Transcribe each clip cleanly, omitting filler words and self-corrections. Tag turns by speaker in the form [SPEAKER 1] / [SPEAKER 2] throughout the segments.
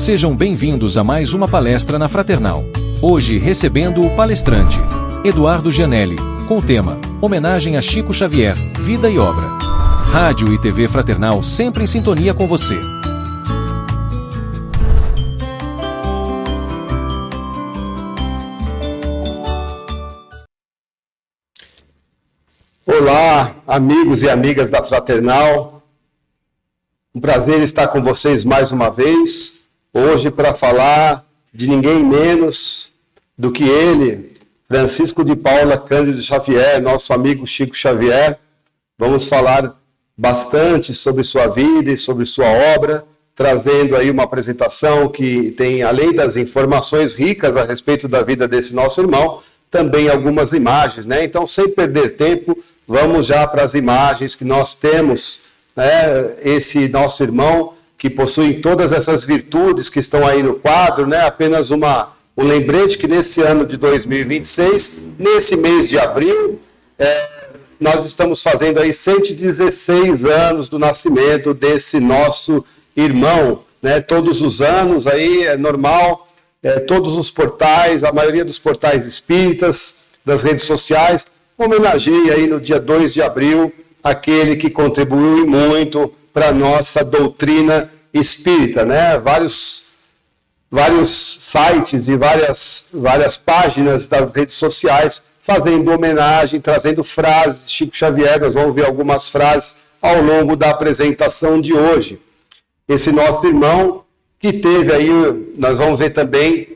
[SPEAKER 1] Sejam bem-vindos a mais uma palestra na Fraternal. Hoje recebendo o palestrante, Eduardo Gianelli, com o tema Homenagem a Chico Xavier, Vida e Obra. Rádio e TV Fraternal sempre em sintonia com você.
[SPEAKER 2] Olá, amigos e amigas da Fraternal. Um prazer estar com vocês mais uma vez, hoje para falar de ninguém menos do que ele, Francisco de Paula Cândido Xavier, nosso amigo Chico Xavier. Vamos falar bastante sobre sua vida e sobre sua obra, trazendo aí uma apresentação que tem, além das informações ricas a respeito da vida desse nosso irmão, também algumas imagens, né? Então, sem perder tempo, vamos já para as imagens que nós temos, né? Esse nosso irmão que possui todas essas virtudes que estão aí no quadro, né? Apenas um lembrete que nesse ano de 2026, nesse mês de abril, nós estamos fazendo aí 116 anos do nascimento desse nosso irmão, né? Todos os anos aí é normal. Todos os portais, a maioria dos portais espíritas, das redes sociais, homenageia aí no dia 2 de abril aquele que contribuiu e muito para a nossa doutrina espírita, né? Vários sites e várias páginas das redes sociais fazendo homenagem, trazendo frases de Chico Xavier. Nós vamos ver algumas frases ao longo da apresentação de hoje. Esse nosso irmão que teve aí, nós vamos ver também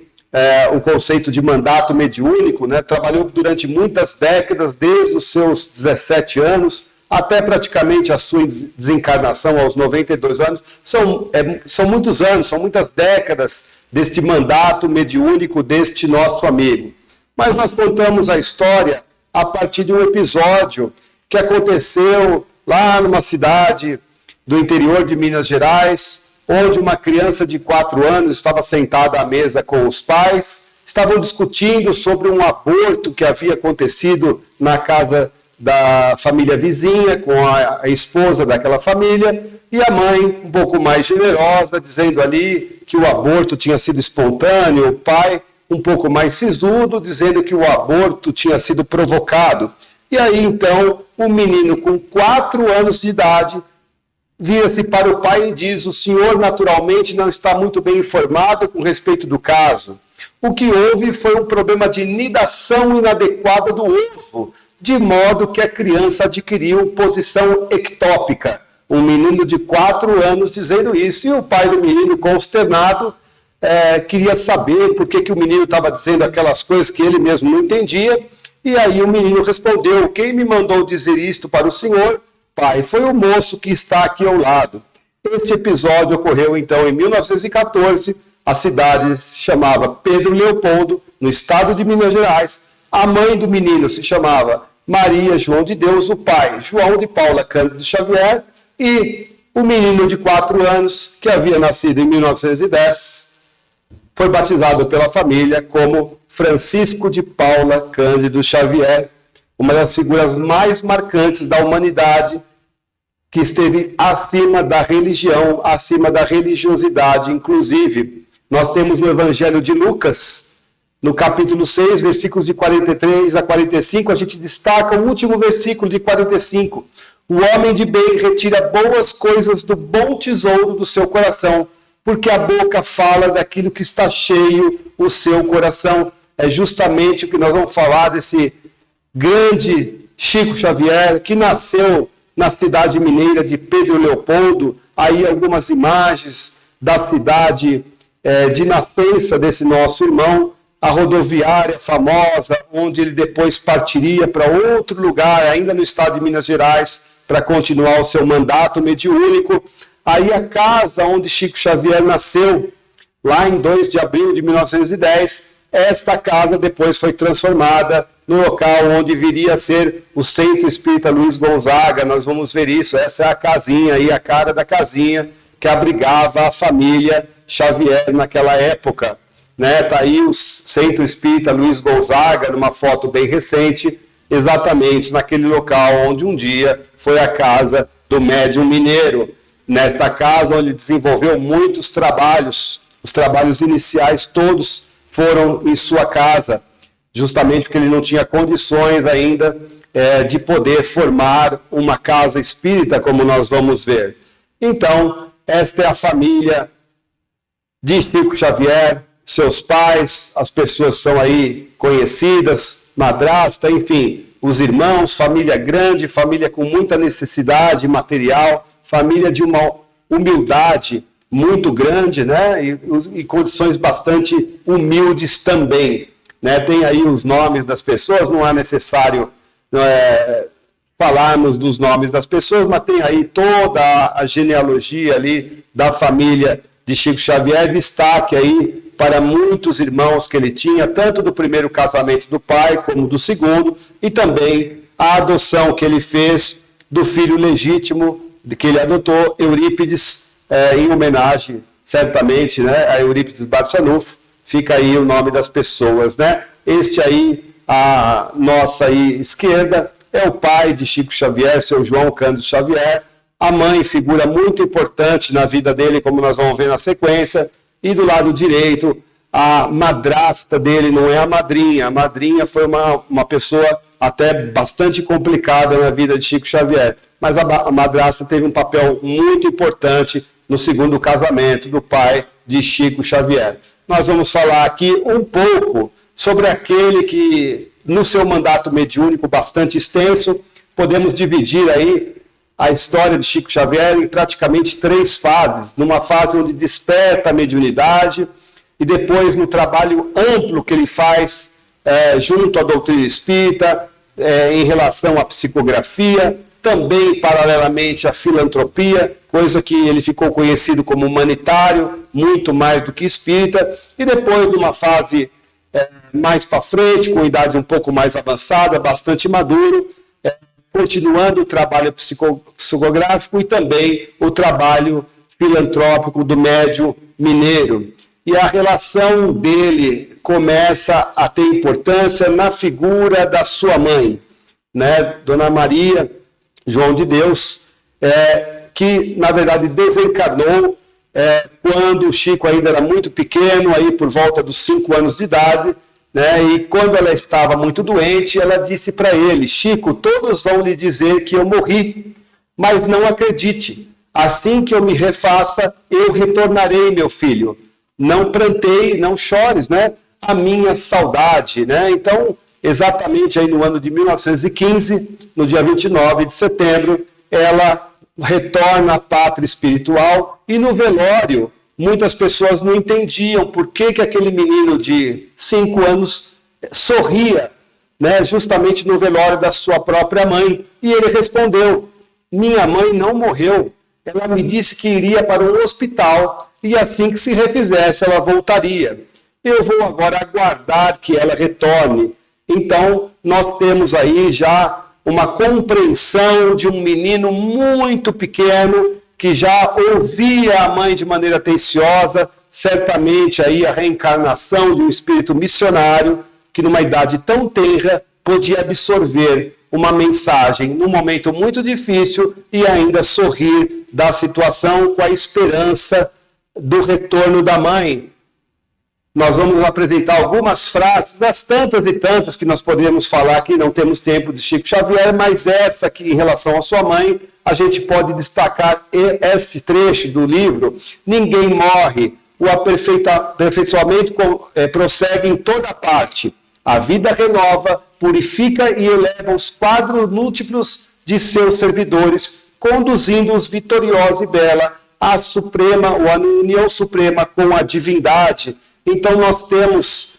[SPEAKER 2] o conceito de mandato mediúnico, né? Trabalhou durante muitas décadas, desde os seus 17 anos, até praticamente a sua desencarnação aos 92 anos. São muitos anos, são muitas décadas deste mandato mediúnico deste nosso amigo. Mas nós contamos a história a partir de um episódio que aconteceu lá numa cidade do interior de Minas Gerais, onde uma criança de 4 anos estava sentada à mesa com os pais, estavam discutindo sobre um aborto que havia acontecido na casa da família vizinha, com a esposa daquela família, e a mãe, um pouco mais generosa, dizendo ali que o aborto tinha sido espontâneo, o pai, um pouco mais sisudo, dizendo que o aborto tinha sido provocado. E aí, então, o menino com 4 anos de idade vira-se para o pai e diz: o senhor naturalmente não está muito bem informado com respeito do caso. O que houve foi um problema de nidação inadequada do ovo, de modo que a criança adquiriu posição ectópica. Um menino de 4 anos dizendo isso, e o pai do menino, consternado, queria saber por que o menino estava dizendo aquelas coisas que ele mesmo não entendia. E aí o menino respondeu: quem me mandou dizer isto para o senhor, pai, foi o moço que está aqui ao lado. Este episódio ocorreu então em 1914, a cidade se chamava Pedro Leopoldo, no estado de Minas Gerais. A mãe do menino se chamava Maria João de Deus, o pai João de Paula Cândido Xavier, e o menino de 4 anos, que havia nascido em 1910, foi batizado pela família como Francisco de Paula Cândido Xavier, uma das figuras mais marcantes da humanidade, que esteve acima da religião, acima da religiosidade. Inclusive, nós temos no Evangelho de Lucas, no capítulo 6, versículos de 43 a 45, a gente destaca o último versículo de 45. O homem de bem retira boas coisas do bom tesouro do seu coração, porque a boca fala daquilo que está cheio o seu coração. É justamente o que nós vamos falar desse grande Chico Xavier, que nasceu na cidade mineira de Pedro Leopoldo. Aí algumas imagens da cidade de nascença desse nosso irmão, a rodoviária famosa, onde ele depois partiria para outro lugar, ainda no estado de Minas Gerais, para continuar o seu mandato mediúnico. Aí a casa onde Chico Xavier nasceu, lá em 2 de abril de 1910, esta casa depois foi transformada no local onde viria a ser o Centro Espírita Luiz Gonzaga. Nós vamos ver isso. Essa é a casinha aí, a cara da casinha que abrigava a família Xavier naquela época, né? Tá aí o Centro Espírita Luiz Gonzaga, numa foto bem recente, exatamente naquele local onde um dia foi a casa do médium mineiro. Nesta casa onde desenvolveu muitos trabalhos Os trabalhos iniciais todos foram em sua casa, justamente porque ele não tinha condições ainda de poder formar uma casa espírita, como nós vamos ver. Então, esta é a família de Chico Xavier, seus pais, as pessoas são aí conhecidas, madrasta, enfim, os irmãos, família grande, família com muita necessidade material, família de uma humildade muito grande, né? E condições bastante humildes também, né? Tem aí os nomes das pessoas, não é necessário falarmos dos nomes das pessoas, mas tem aí toda a genealogia ali da família de Chico Xavier, destaque aí para muitos irmãos que ele tinha, tanto do primeiro casamento do pai como do segundo, e também a adoção que ele fez do filho legítimo que ele adotou, Eurípides, em homenagem, certamente, né, a Eurípides Barçanufo. Fica aí o nome das pessoas, né? Este aí, a nossa aí esquerda, é o pai de Chico Xavier, seu João Cândido Xavier. A mãe, figura muito importante na vida dele, como nós vamos ver na sequência. E do lado direito, a madrasta dele, não é a madrinha foi uma pessoa até bastante complicada na vida de Chico Xavier. Mas a madrasta teve um papel muito importante no segundo casamento do pai de Chico Xavier. Nós vamos falar aqui um pouco sobre aquele que, no seu mandato mediúnico bastante extenso, podemos dividir aí a história de Chico Xavier em praticamente 3 fases. Numa fase onde desperta a mediunidade, e depois no trabalho amplo que ele faz junto à doutrina espírita, em relação à psicografia, também paralelamente à filantropia, coisa que ele ficou conhecido como humanitário, muito mais do que espírita, e depois numa fase mais para frente, com idade um pouco mais avançada, bastante maduro, continuando o trabalho psicográfico e também o trabalho filantrópico do médium mineiro. E a relação dele começa a ter importância na figura da sua mãe, né? Dona Maria João de Deus, que na verdade desencarnou quando o Chico ainda era muito pequeno, aí por volta dos 5 anos de idade, né? E quando ela estava muito doente, ela disse para ele: Chico, todos vão lhe dizer que eu morri, mas não acredite. Assim que eu me refaça, eu retornarei, meu filho. Não pranteie, não chores, né? A minha saudade, né? Então, exatamente aí no ano de 1915, no dia 29 de setembro, ela retorna à pátria espiritual, e no velório muitas pessoas não entendiam por que aquele menino de 5 anos sorria, né, justamente no velório da sua própria mãe. E ele respondeu: minha mãe não morreu, ela me disse que iria para um hospital e assim que se refizesse ela voltaria. Eu vou agora aguardar que ela retorne. Então nós temos aí já uma compreensão de um menino muito pequeno que já ouvia a mãe de maneira atenciosa, certamente aí a reencarnação de um espírito missionário que numa idade tão tenra podia absorver uma mensagem num momento muito difícil e ainda sorrir da situação com a esperança do retorno da mãe. Nós vamos apresentar algumas frases, das tantas e tantas que nós poderíamos falar aqui, não temos tempo, de Chico Xavier, mas essa aqui em relação à sua mãe, a gente pode destacar esse trecho do livro: ninguém morre, o aperfeiçoamento prossegue em toda parte, a vida renova, purifica e eleva os quadros múltiplos de seus servidores, conduzindo-os vitoriosa e bela à suprema, ou à união suprema com a divindade. Então nós temos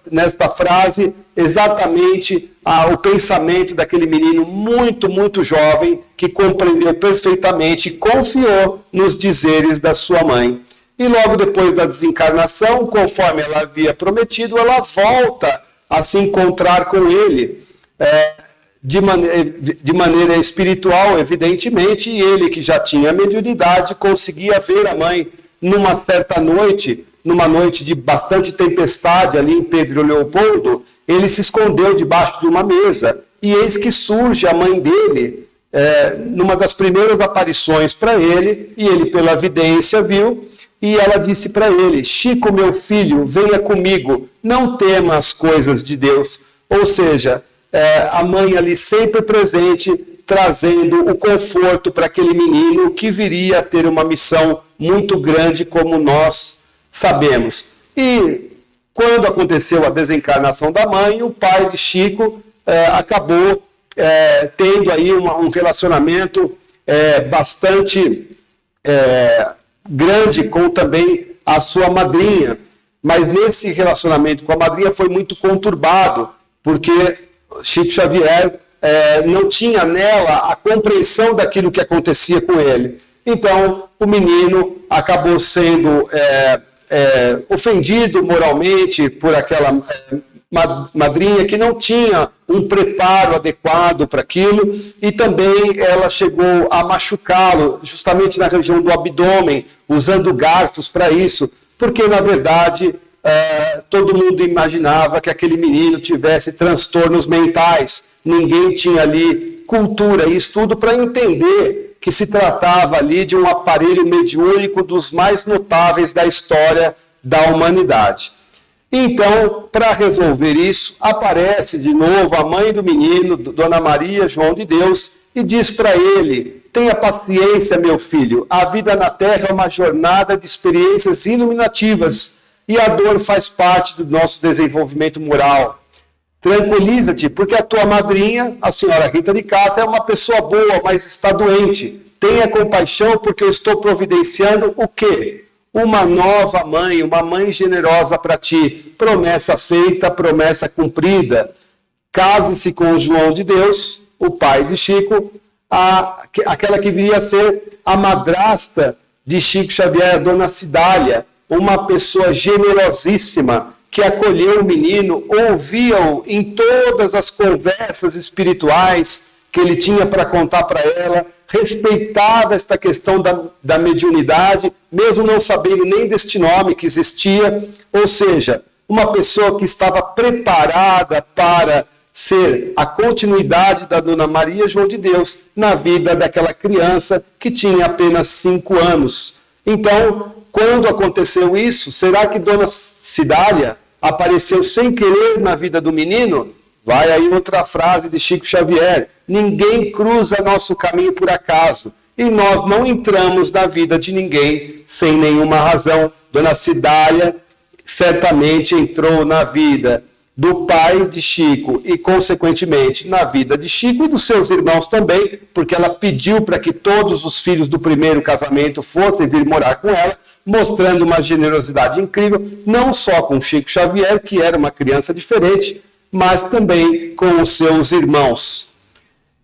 [SPEAKER 2] nesta frase exatamente o pensamento daquele menino muito, muito jovem, que compreendeu perfeitamente e confiou nos dizeres da sua mãe. E logo depois da desencarnação, conforme ela havia prometido, ela volta a se encontrar com ele de maneira espiritual, evidentemente, e ele, que já tinha mediunidade, conseguia ver a mãe numa certa noite, numa noite de bastante tempestade ali em Pedro Leopoldo. Ele se escondeu debaixo de uma mesa, e eis que surge a mãe dele, numa das primeiras aparições para ele, e ele pela vidência viu, e ela disse para ele: Chico, meu filho, venha comigo, não tema as coisas de Deus. Ou seja, a mãe ali sempre presente, trazendo o conforto para aquele menino que viria a ter uma missão muito grande, como nós sabemos. E quando aconteceu a desencarnação da mãe, o pai de Chico acabou tendo aí um relacionamento bastante grande com também a sua madrinha. Mas nesse relacionamento com a madrinha foi muito conturbado, porque Chico Xavier não tinha nela a compreensão daquilo que acontecia com ele. Então, o menino acabou sendo ofendido moralmente por aquela madrinha que não tinha um preparo adequado para aquilo, e também ela chegou a machucá-lo justamente na região do abdômen, usando garfos para isso, porque na verdade todo mundo imaginava que aquele menino tivesse transtornos mentais. Ninguém tinha ali cultura e estudo para entender que se tratava ali de um aparelho mediúnico dos mais notáveis da história da humanidade. Então, para resolver isso, aparece de novo a mãe do menino, Dona Maria João de Deus, e diz para ele: tenha paciência, meu filho, a vida na Terra é uma jornada de experiências iluminativas, e a dor faz parte do nosso desenvolvimento moral. Tranquiliza-te, porque a tua madrinha, a senhora Rita de Castro, é uma pessoa boa, mas está doente. Tenha compaixão, porque eu estou providenciando o quê? Uma nova mãe, uma mãe generosa para ti. Promessa feita, promessa cumprida. Case-se com o João de Deus, o pai de Chico, aquela que viria a ser a madrasta de Chico Xavier, a Dona Cidália, uma pessoa generosíssima, que acolheu o menino, ouvia-o em todas as conversas espirituais que ele tinha para contar para ela, respeitava esta questão da mediunidade, mesmo não sabendo nem deste nome que existia. Ou seja, uma pessoa que estava preparada para ser a continuidade da Dona Maria João de Deus na vida daquela criança que tinha apenas 5 anos. Então, quando aconteceu isso, será que Dona Cidália apareceu sem querer na vida do menino? Vai aí outra frase de Chico Xavier: ninguém cruza nosso caminho por acaso, e nós não entramos na vida de ninguém sem nenhuma razão. Dona Cidália certamente entrou na vida do pai de Chico e, consequentemente, na vida de Chico e dos seus irmãos também, porque ela pediu para que todos os filhos do primeiro casamento fossem vir morar com ela, mostrando uma generosidade incrível, não só com Chico Xavier, que era uma criança diferente, mas também com os seus irmãos.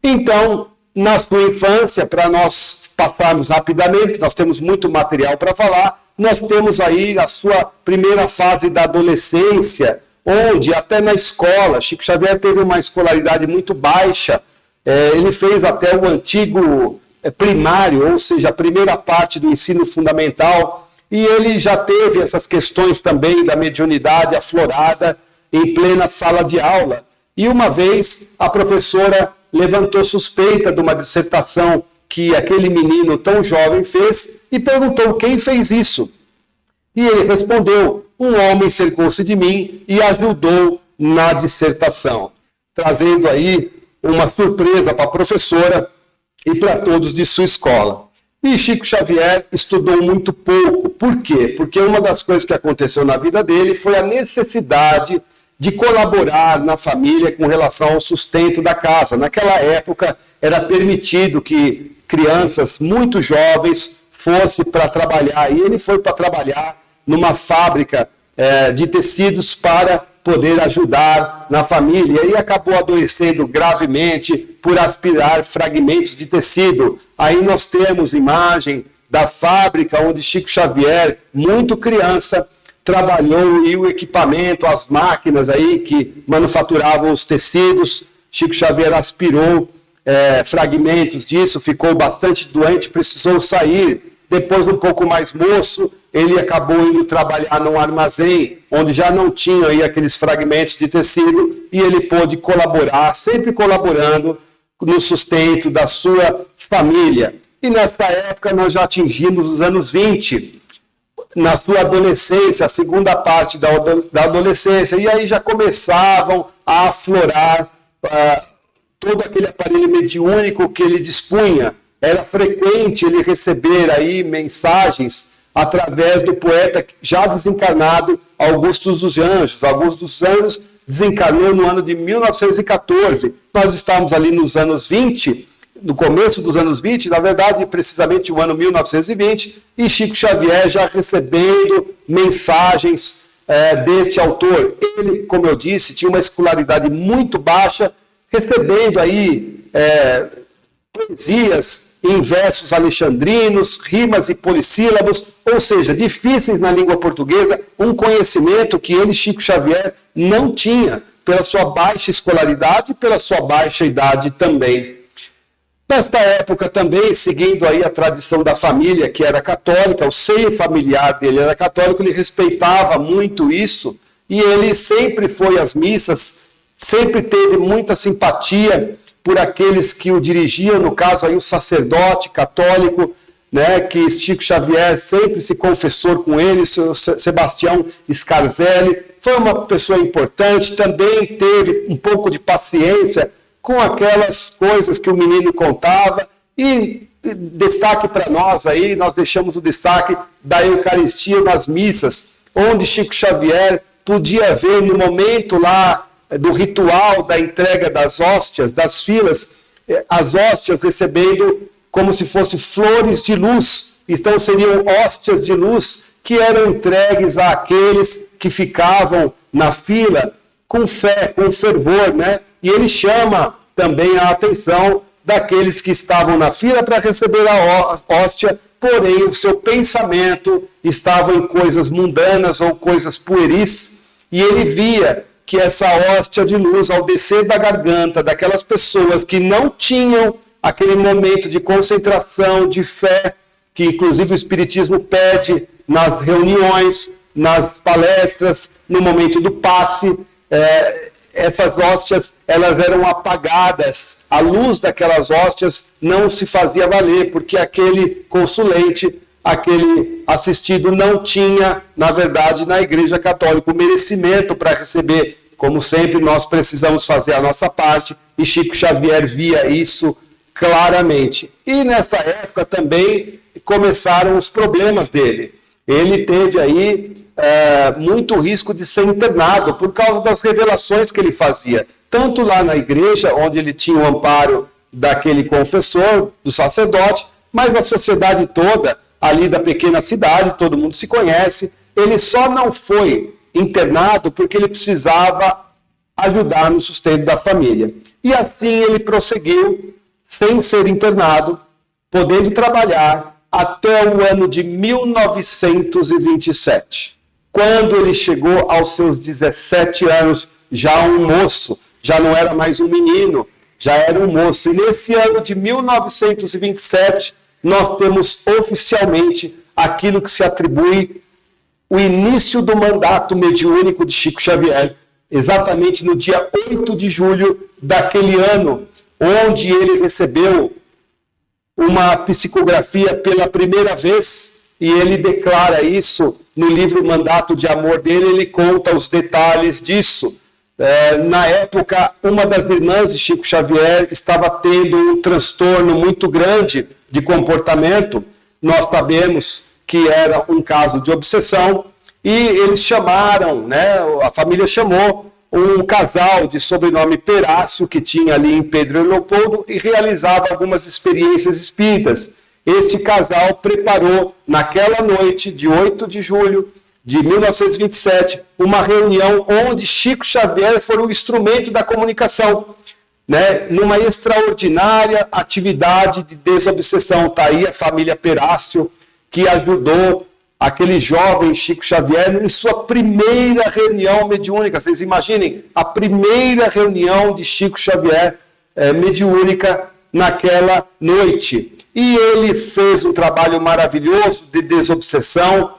[SPEAKER 2] Então, na sua infância, para nós passarmos rapidamente, que nós temos muito material para falar, nós temos aí a sua primeira fase da adolescência, onde até na escola, Chico Xavier teve uma escolaridade muito baixa, ele fez até o antigo primário, ou seja, a primeira parte do ensino fundamental, e ele já teve essas questões também da mediunidade aflorada em plena sala de aula. E uma vez a professora levantou suspeita de uma dissertação que aquele menino tão jovem fez e perguntou quem fez isso. E ele respondeu: um homem cercou-se de mim e ajudou na dissertação, trazendo aí uma surpresa para a professora e para todos de sua escola. E Chico Xavier estudou muito pouco. Por quê? Porque uma das coisas que aconteceu na vida dele foi a necessidade de colaborar na família com relação ao sustento da casa. Naquela época era permitido que crianças muito jovens fossem para trabalhar, e ele foi para trabalhar numa fábrica de tecidos para poder ajudar na família, e acabou adoecendo gravemente por aspirar fragmentos de tecido. Aí nós temos imagem da fábrica onde Chico Xavier, muito criança, trabalhou, e o equipamento, as máquinas aí que manufaturavam os tecidos. Chico Xavier aspirou fragmentos disso, ficou bastante doente, precisou sair. Depois, um pouco mais moço, ele acabou indo trabalhar num armazém, onde já não tinha aí aqueles fragmentos de tecido, e ele pôde colaborar, sempre colaborando no sustento da sua família. E nessa época nós já atingimos os anos 20. na sua adolescência, a segunda parte da adolescência, e aí já começavam a aflorar todo aquele aparelho mediúnico que ele dispunha. Era frequente ele receber aí mensagens através do poeta já desencarnado Augusto dos Anjos. Augusto dos Anjos desencarnou no ano de 1914. Nós estamos ali nos anos 20, no começo dos anos 20, na verdade, precisamente o ano 1920, e Chico Xavier já recebendo mensagens deste autor. Ele, como eu disse, tinha uma escolaridade muito baixa, recebendo aí poesias em versos alexandrinos, rimas e polissílabos, ou seja, difíceis na língua portuguesa, um conhecimento que ele, Chico Xavier, não tinha, pela sua baixa escolaridade e pela sua baixa idade também. Nesta época também, seguindo aí a tradição da família, que era católica, o seio familiar dele era católico, ele respeitava muito isso, e ele sempre foi às missas, sempre teve muita simpatia por aqueles que o dirigiam, no caso aí o sacerdote católico, né, que Chico Xavier sempre se confessou com ele, o Sebastião Scarzelli, foi uma pessoa importante, também teve um pouco de paciência com aquelas coisas que o menino contava, e destaque para nós aí, nós deixamos o destaque da Eucaristia nas missas, onde Chico Xavier podia ver no momento lá do ritual da entrega das hóstias, das filas, as hóstias recebendo como se fossem flores de luz. Então seriam hóstias de luz que eram entregues àqueles que ficavam na fila com fé, com fervor, né? E ele chama também a atenção daqueles que estavam na fila para receber a hóstia, porém o seu pensamento estava em coisas mundanas ou coisas pueris, e ele via que essa hóstia de luz, ao descer da garganta daquelas pessoas que não tinham aquele momento de concentração, de fé, que inclusive o Espiritismo pede nas reuniões, nas palestras, no momento do passe, essas hóstias elas eram apagadas, a luz daquelas hóstias não se fazia valer, porque aquele consulente, aquele assistido não tinha, na verdade, na Igreja Católica, o merecimento para receber. Como sempre, nós precisamos fazer a nossa parte, e Chico Xavier via isso claramente. E nessa época também começaram os problemas dele. Ele teve aí muito risco de ser internado por causa das revelações que ele fazia, tanto lá na igreja, onde ele tinha o amparo daquele confessor, do sacerdote, mas na sociedade toda, ali da pequena cidade, todo mundo se conhece. Ele só não foi internado porque ele precisava ajudar no sustento da família. E assim ele prosseguiu, sem ser internado, podendo trabalhar até o ano de 1927, quando ele chegou aos seus 17 anos, já um moço, já não era mais um menino, já era um moço. E nesse ano de 1927, nós temos oficialmente aquilo que se atribui o início do mandato mediúnico de Chico Xavier, exatamente no dia 8 de julho daquele ano, onde ele recebeu uma psicografia pela primeira vez, e ele declara isso no livro Mandato de Amor dele, ele conta os detalhes disso. Na época, uma das irmãs de Chico Xavier estava tendo um transtorno muito grande de comportamento. Nós sabemos que era um caso de obsessão, e eles chamaram, né, a família chamou um casal de sobrenome Perácio, que tinha ali em Pedro Leopoldo, e realizava algumas experiências espíritas. Este casal preparou, naquela noite de 8 de julho de 1927, uma reunião onde Chico Xavier foi o instrumento da comunicação, né, numa extraordinária atividade de desobsessão. Está aí a família Perácio, que ajudou aquele jovem Chico Xavier em sua primeira reunião mediúnica. Vocês imaginem, a primeira reunião de Chico Xavier mediúnica naquela noite. E ele fez um trabalho maravilhoso de desobsessão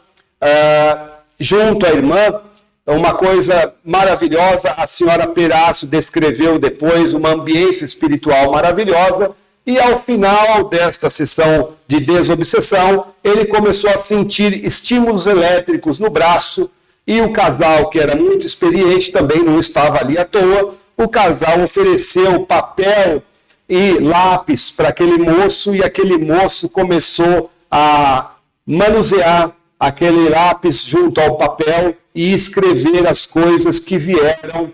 [SPEAKER 2] junto à irmã. Uma coisa maravilhosa, a senhora Perácio descreveu depois uma ambiência espiritual maravilhosa, E ao final desta sessão de desobsessão, ele começou a sentir estímulos elétricos no braço, e o casal, que era muito experiente, também não estava ali à toa. O casal ofereceu papel e lápis para aquele moço, e aquele moço começou a manusear aquele lápis junto ao papel e escrever as coisas que vieram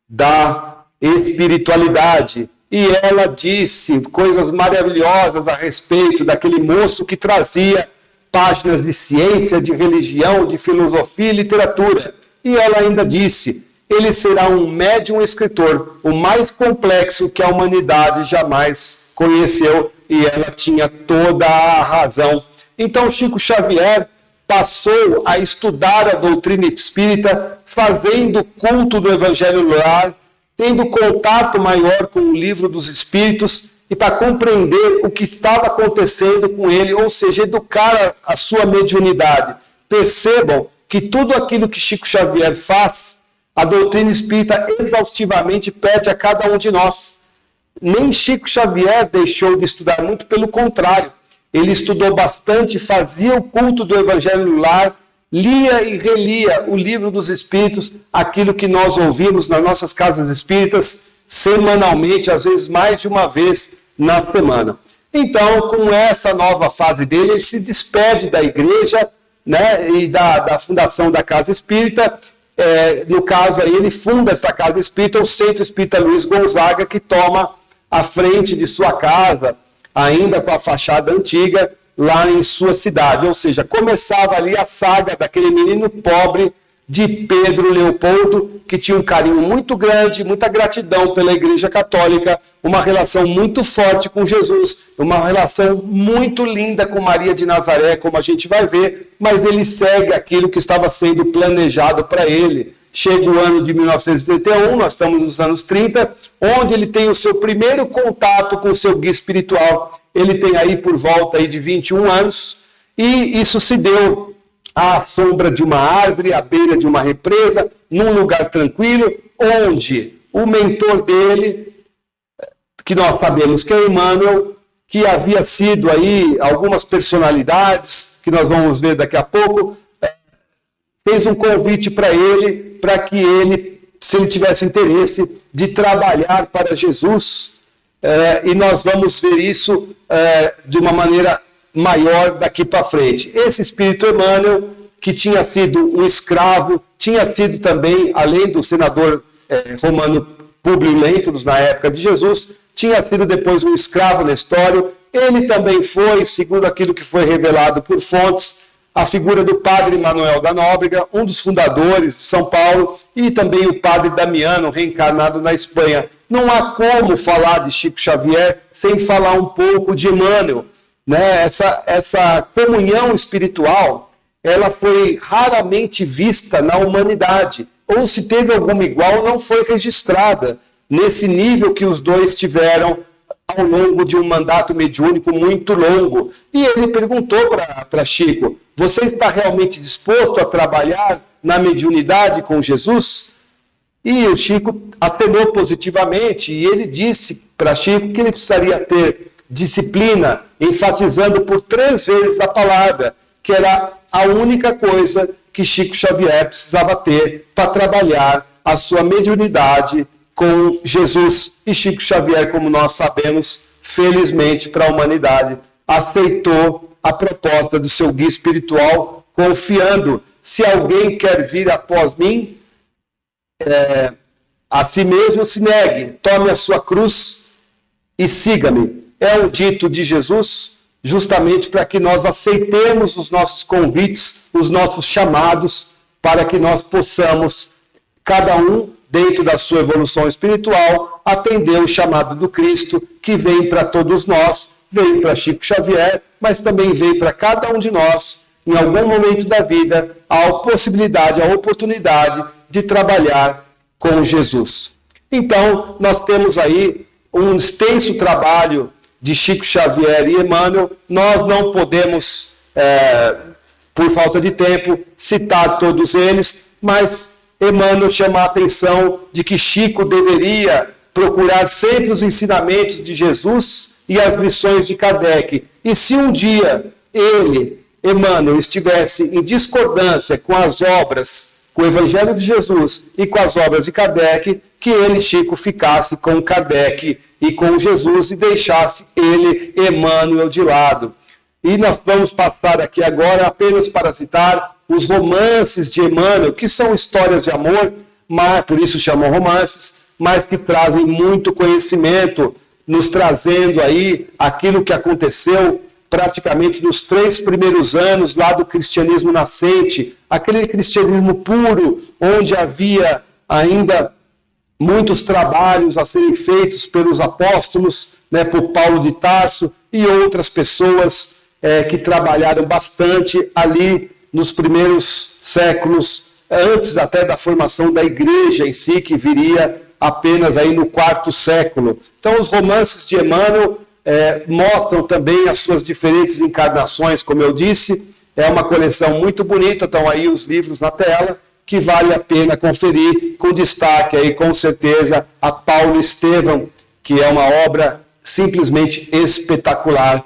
[SPEAKER 2] da espiritualidade. E ela disse coisas maravilhosas a respeito daquele moço que trazia páginas de ciência, de religião, de filosofia e literatura. E ela ainda disse: ele será um médium escritor, o mais complexo que a humanidade jamais conheceu. E ela tinha toda a razão. Então Chico Xavier passou a estudar a doutrina espírita, fazendo culto do Evangelho no lar, tendo contato maior com o Livro dos Espíritos, e para compreender o que estava acontecendo com ele, ou seja, educar a sua mediunidade. Percebam que tudo aquilo que Chico Xavier faz, a doutrina espírita exaustivamente pede a cada um de nós. Nem Chico Xavier deixou de estudar, muito pelo contrário. Ele estudou bastante, fazia o culto do Evangelho no lar, lia e relia o Livro dos Espíritos, aquilo que nós ouvimos nas nossas casas espíritas, semanalmente, às vezes mais de uma vez na semana. Então, com essa nova fase dele, ele se despede da igreja, né, e da fundação da Casa Espírita. No caso, aí, ele funda essa Casa Espírita, o Centro Espírita Luiz Gonzaga, que toma a frente de sua casa, ainda com a fachada antiga, lá em sua cidade. Ou seja, começava ali a saga daquele menino pobre de Pedro Leopoldo, que tinha um carinho muito grande, muita gratidão pela Igreja Católica, uma relação muito forte com Jesus, uma relação muito linda com Maria de Nazaré, como a gente vai ver, mas ele segue aquilo que estava sendo planejado para ele. Chega o ano de 1931, nós estamos nos anos 30, onde ele tem o seu primeiro contato com o seu guia espiritual. Ele tem aí por volta aí de 21 anos, e isso se deu à sombra de uma árvore, à beira de uma represa, num lugar tranquilo, onde o mentor dele, que nós sabemos que é Emmanuel, que havia sido aí algumas personalidades, que nós vamos ver daqui a pouco, fez um convite para ele, para que ele, se ele tivesse interesse de trabalhar para Jesus, e nós vamos ver isso de uma maneira maior daqui para frente. Esse espírito Emmanuel, que tinha sido um escravo, tinha sido também, além do senador romano Públio Lentulus, na época de Jesus, tinha sido depois um escravo Nestório. Ele também foi, segundo aquilo que foi revelado por fontes, a figura do padre Manuel da Nóbrega, um dos fundadores de São Paulo, e também o padre Damiano, reencarnado na Espanha. Não há como falar de Chico Xavier sem falar um pouco de Emmanuel. Né? Essa comunhão espiritual, ela foi raramente vista na humanidade, ou se teve alguma igual, não foi registrada nesse nível que os dois tiveram ao longo de um mandato mediúnico muito longo. E ele perguntou para Chico: você está realmente disposto a trabalhar na mediunidade com Jesus? E o Chico acenou positivamente, e ele disse para Chico que ele precisaria ter disciplina, enfatizando por 3 vezes a palavra, que era a única coisa que Chico Xavier precisava ter para trabalhar a sua mediunidade com Jesus. E Chico Xavier, como nós sabemos, felizmente para a humanidade, aceitou a proposta do seu guia espiritual, confiando: se alguém quer vir após mim, a si mesmo se negue, tome a sua cruz e siga-me. É um dito de Jesus, justamente para que nós aceitemos os nossos convites, os nossos chamados, para que nós possamos, cada um, dentro da sua evolução espiritual, atender o chamado do Cristo, que vem para todos nós, veio para Chico Xavier, mas também veio para cada um de nós, em algum momento da vida, a possibilidade, a oportunidade de trabalhar com Jesus. Então, nós temos aí um extenso trabalho de Chico Xavier e Emmanuel. Nós não podemos, por falta de tempo, citar todos eles, mas Emmanuel chama a atenção de que Chico deveria procurar sempre os ensinamentos de Jesus e as lições de Kardec. E se um dia ele, Emmanuel, estivesse em discordância com as obras, com o Evangelho de Jesus e com as obras de Kardec, que ele, Chico, ficasse com Kardec e com Jesus e deixasse ele, Emmanuel, de lado. E nós vamos passar aqui agora apenas para citar os romances de Emmanuel, que são histórias de amor, mas por isso chamam romances, mas que trazem muito conhecimento, nos trazendo aí aquilo que aconteceu praticamente nos 3 primeiros anos lá do cristianismo nascente, aquele cristianismo puro, onde havia ainda muitos trabalhos a serem feitos pelos apóstolos, por Paulo de Tarso e outras pessoas que trabalharam bastante ali nos primeiros séculos, antes até da formação da igreja em si, que viria apenas aí no 4º século. Então, os romances de Emmanuel mostram também as suas diferentes encarnações, como eu disse. É uma coleção muito bonita, estão aí os livros na tela, que vale a pena conferir, com destaque aí, com certeza, a Paulo Estevam, que é uma obra simplesmente espetacular.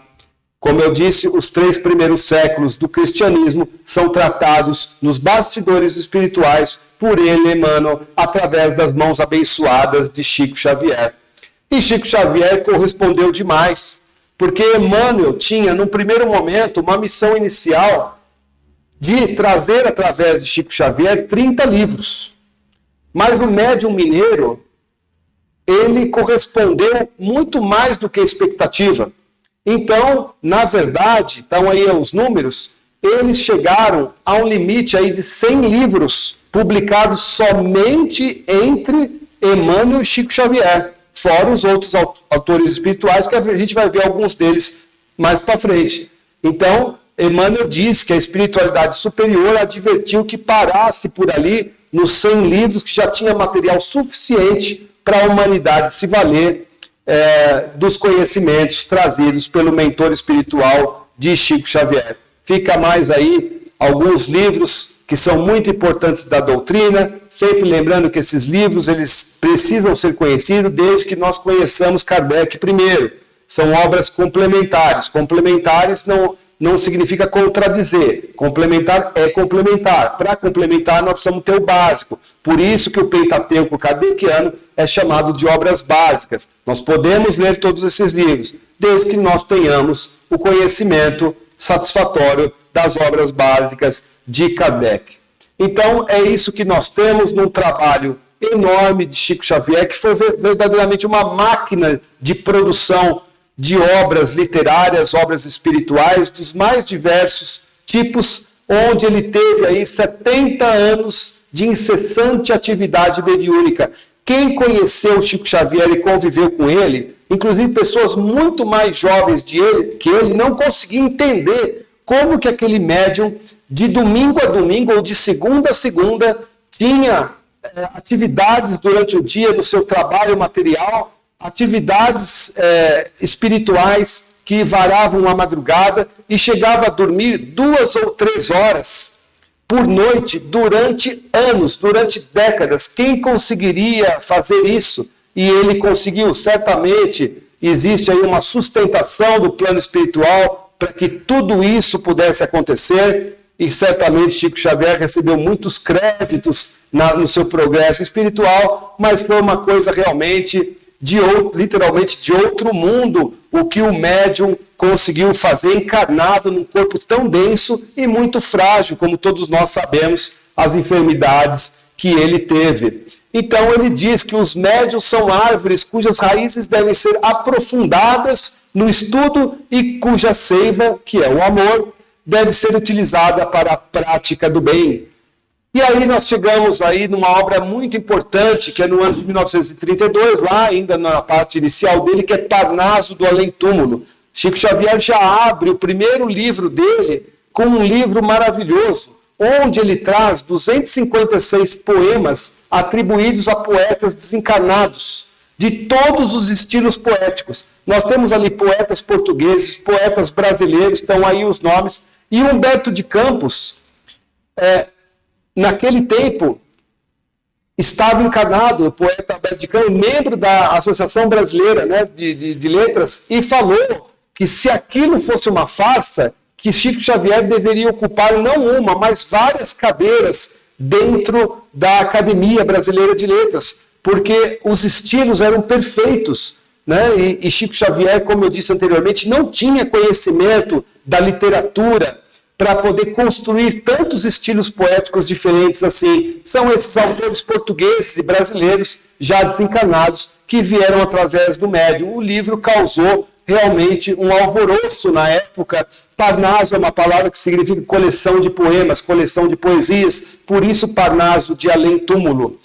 [SPEAKER 2] Como eu disse, os 3 primeiros séculos do cristianismo são tratados nos bastidores espirituais por ele, Emmanuel, através das mãos abençoadas de Chico Xavier. E Chico Xavier correspondeu demais, porque Emmanuel tinha, num primeiro momento, uma missão inicial de trazer, através de Chico Xavier, 30 livros. Mas o médium mineiro, ele correspondeu muito mais do que a expectativa. Então, na verdade, estão aí os números, eles chegaram a um limite aí de 100 livros publicados somente entre Emmanuel e Chico Xavier, fora os outros autores espirituais, que a gente vai ver alguns deles mais para frente. Então, Emmanuel diz que a espiritualidade superior advertiu que parasse por ali nos 100 livros, que já tinha material suficiente para a humanidade se valer dos conhecimentos trazidos pelo mentor espiritual de Chico Xavier. Fica mais aí alguns livros que são muito importantes da doutrina, sempre lembrando que esses livros eles precisam ser conhecidos desde que nós conheçamos Kardec primeiro. São obras complementares. Complementares não significa contradizer. Complementar é complementar. Para complementar, nós precisamos ter o básico. Por isso que o Pentateuco kardeciano é chamado de obras básicas. Nós podemos ler todos esses livros, desde que nós tenhamos o conhecimento satisfatório das obras básicas de Kardec. Então, é isso que nós temos num trabalho enorme de Chico Xavier, que foi verdadeiramente uma máquina de produção de obras literárias, obras espirituais, dos mais diversos tipos, onde ele teve aí 70 anos de incessante atividade mediúnica. Quem conheceu Chico Xavier e conviveu com ele, inclusive pessoas muito mais jovens que ele, não conseguiam entender como que aquele médium, de domingo a domingo, ou de segunda a segunda, tinha atividades durante o dia no seu trabalho material, atividades espirituais que varavam a madrugada e chegava a dormir 2 ou 3 horas por noite durante anos, durante décadas. Quem conseguiria fazer isso? E ele conseguiu, certamente. Existe aí uma sustentação do plano espiritual para que tudo isso pudesse acontecer, e certamente Chico Xavier recebeu muitos créditos no seu progresso espiritual, mas foi uma coisa realmente literalmente de outro mundo, o que o médium conseguiu fazer encarnado num corpo tão denso e muito frágil, como todos nós sabemos, as enfermidades que ele teve. Então ele diz que os médiuns são árvores cujas raízes devem ser aprofundadas no estudo e cuja seiva, que é o amor, deve ser utilizada para a prática do bem. E aí nós chegamos aí numa obra muito importante, que é no ano de 1932, lá ainda na parte inicial dele, que é Parnaso do Além-Túmulo. Chico Xavier já abre o primeiro livro dele com um livro maravilhoso, onde ele traz 256 poemas atribuídos a poetas desencarnados, de todos os estilos poéticos. Nós temos ali poetas portugueses, poetas brasileiros, estão aí os nomes, e Humberto de Campos, naquele tempo, estava encarnado, o poeta Alberto de Campos, membro da Associação Brasileira, né, de Letras, e falou que se aquilo fosse uma farsa, que Chico Xavier deveria ocupar não uma, mas várias cadeiras dentro da Academia Brasileira de Letras, porque os estilos eram perfeitos, né? E Chico Xavier, como eu disse anteriormente, não tinha conhecimento da literatura para poder construir tantos estilos poéticos diferentes assim. São esses autores portugueses e brasileiros já desencarnados que vieram através do médium. O livro causou realmente um alvoroço na época. Parnaso é uma palavra que significa coleção de poemas, coleção de poesias, por isso Parnaso de além-túmulo.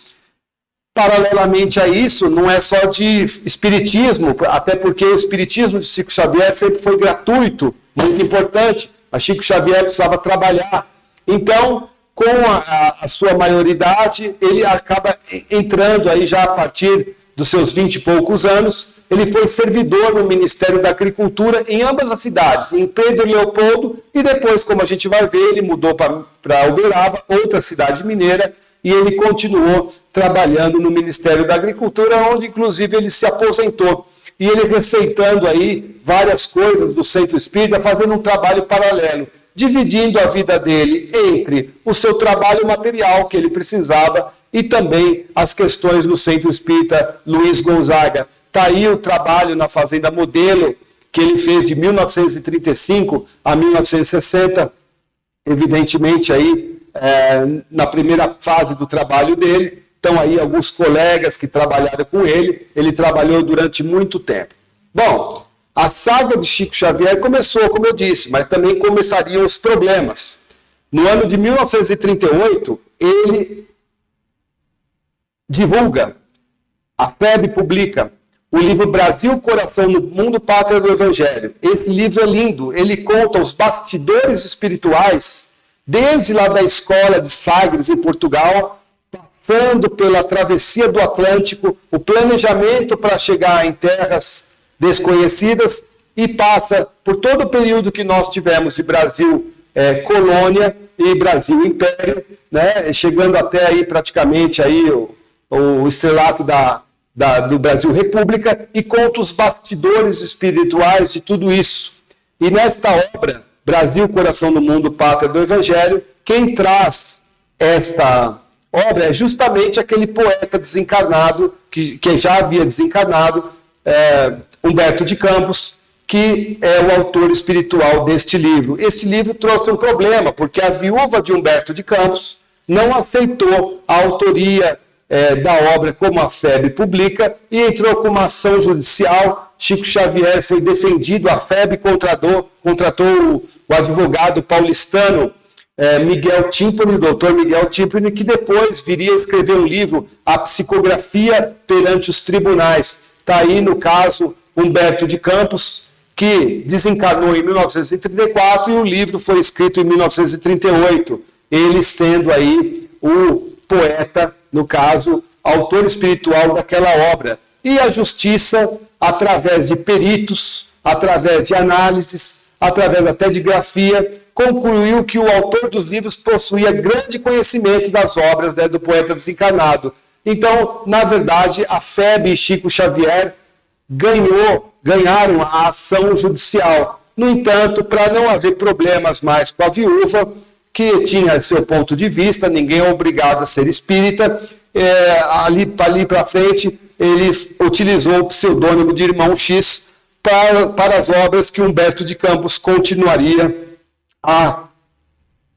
[SPEAKER 2] Paralelamente a isso, não é só de espiritismo, até porque o espiritismo de Chico Xavier sempre foi gratuito, muito importante. A Chico Xavier precisava trabalhar. Então, com a sua maioridade, ele acaba entrando aí já a partir dos seus 20 e poucos anos. Ele foi servidor no Ministério da Agricultura em ambas as cidades, em Pedro Leopoldo, e depois, como a gente vai ver, ele mudou para Uberaba, outra cidade mineira, e ele continuou trabalhando no Ministério da Agricultura, onde inclusive ele se aposentou. E ele receitando aí várias coisas do Centro Espírita, fazendo um trabalho paralelo, dividindo a vida dele entre o seu trabalho material que ele precisava e também as questões do Centro Espírita Luiz Gonzaga. Está aí o trabalho na Fazenda Modelo, que ele fez de 1935 a 1960, evidentemente aí na primeira fase do trabalho dele. Estão aí alguns colegas que trabalharam com ele. Ele trabalhou durante muito tempo. Bom, a saga de Chico Xavier começou, como eu disse, mas também começariam os problemas. No ano de 1938, ele divulga, a FEB publica, o livro Brasil, Coração do Mundo, Pátria do Evangelho. Esse livro é lindo. Ele conta os bastidores espirituais, desde lá da escola de Sagres, em Portugal, passando pela travessia do Atlântico, o planejamento para chegar em terras desconhecidas, e passa por todo o período que nós tivemos de Brasil colônia e Brasil império, né, chegando até aí praticamente aí o estrelato do Brasil República, e conta os bastidores espirituais de tudo isso. E nesta obra, Brasil, Coração do Mundo, Pátria do Evangelho, quem traz esta obra é justamente aquele poeta desencarnado, que já havia desencarnado, Humberto de Campos, que é o autor espiritual deste livro. Este livro trouxe um problema, porque a viúva de Humberto de Campos não aceitou a autoria da obra como a FEB publica e entrou com uma ação judicial. Chico Xavier foi defendido, a FEB contratou o advogado paulistano Miguel Timpani, o doutor Miguel Timpani, que depois viria a escrever um livro, A Psicografia perante os Tribunais. Está aí, no caso, Humberto de Campos, que desencarnou em 1934 e o livro foi escrito em 1938, ele sendo aí o poeta, no caso, autor espiritual daquela obra. E a justiça, através de peritos, através de análises, através até de grafia, concluiu que o autor dos livros possuía grande conhecimento das obras, né, do poeta desencarnado. Então, na verdade, a FEB e Chico Xavier ganharam a ação judicial. No entanto, para não haver problemas mais com a viúva, que tinha seu ponto de vista, ninguém é obrigado a ser espírita, ali para frente, ele utilizou o pseudônimo de Irmão X para as obras que Humberto de Campos continuaria a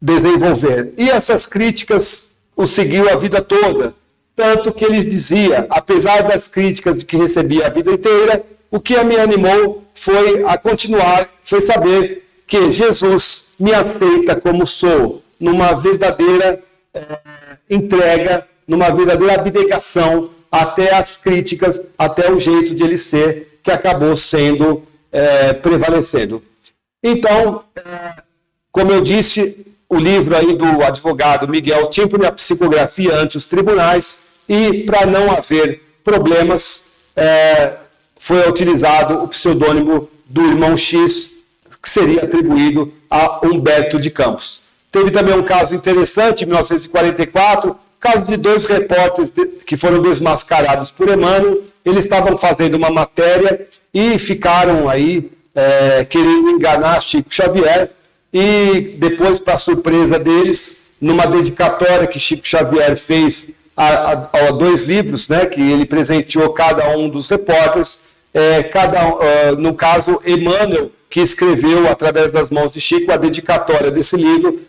[SPEAKER 2] desenvolver. E essas críticas o seguiu a vida toda, tanto que ele dizia, apesar das críticas de que recebia a vida inteira, o que me animou foi a continuar, foi saber que Jesus me aceita como sou, numa verdadeira entrega, numa verdadeira abnegação, até as críticas, até o jeito de ele ser, que acabou sendo prevalecendo. Então, como eu disse, o livro aí do advogado Miguel Timpani, A Psicografia ante os Tribunais, e para não haver problemas, foi utilizado o pseudônimo do Irmão X, que seria atribuído a Humberto de Campos. Teve também um caso interessante, em 1944, caso de 2 repórteres que foram desmascarados por Emmanuel. Eles estavam fazendo uma matéria e ficaram aí querendo enganar Chico Xavier, e depois, para surpresa deles, numa dedicatória que Chico Xavier fez a 2 livros, né, que ele presenteou cada um dos repórteres, no caso, Emmanuel, que escreveu, através das mãos de Chico, a dedicatória desse livro,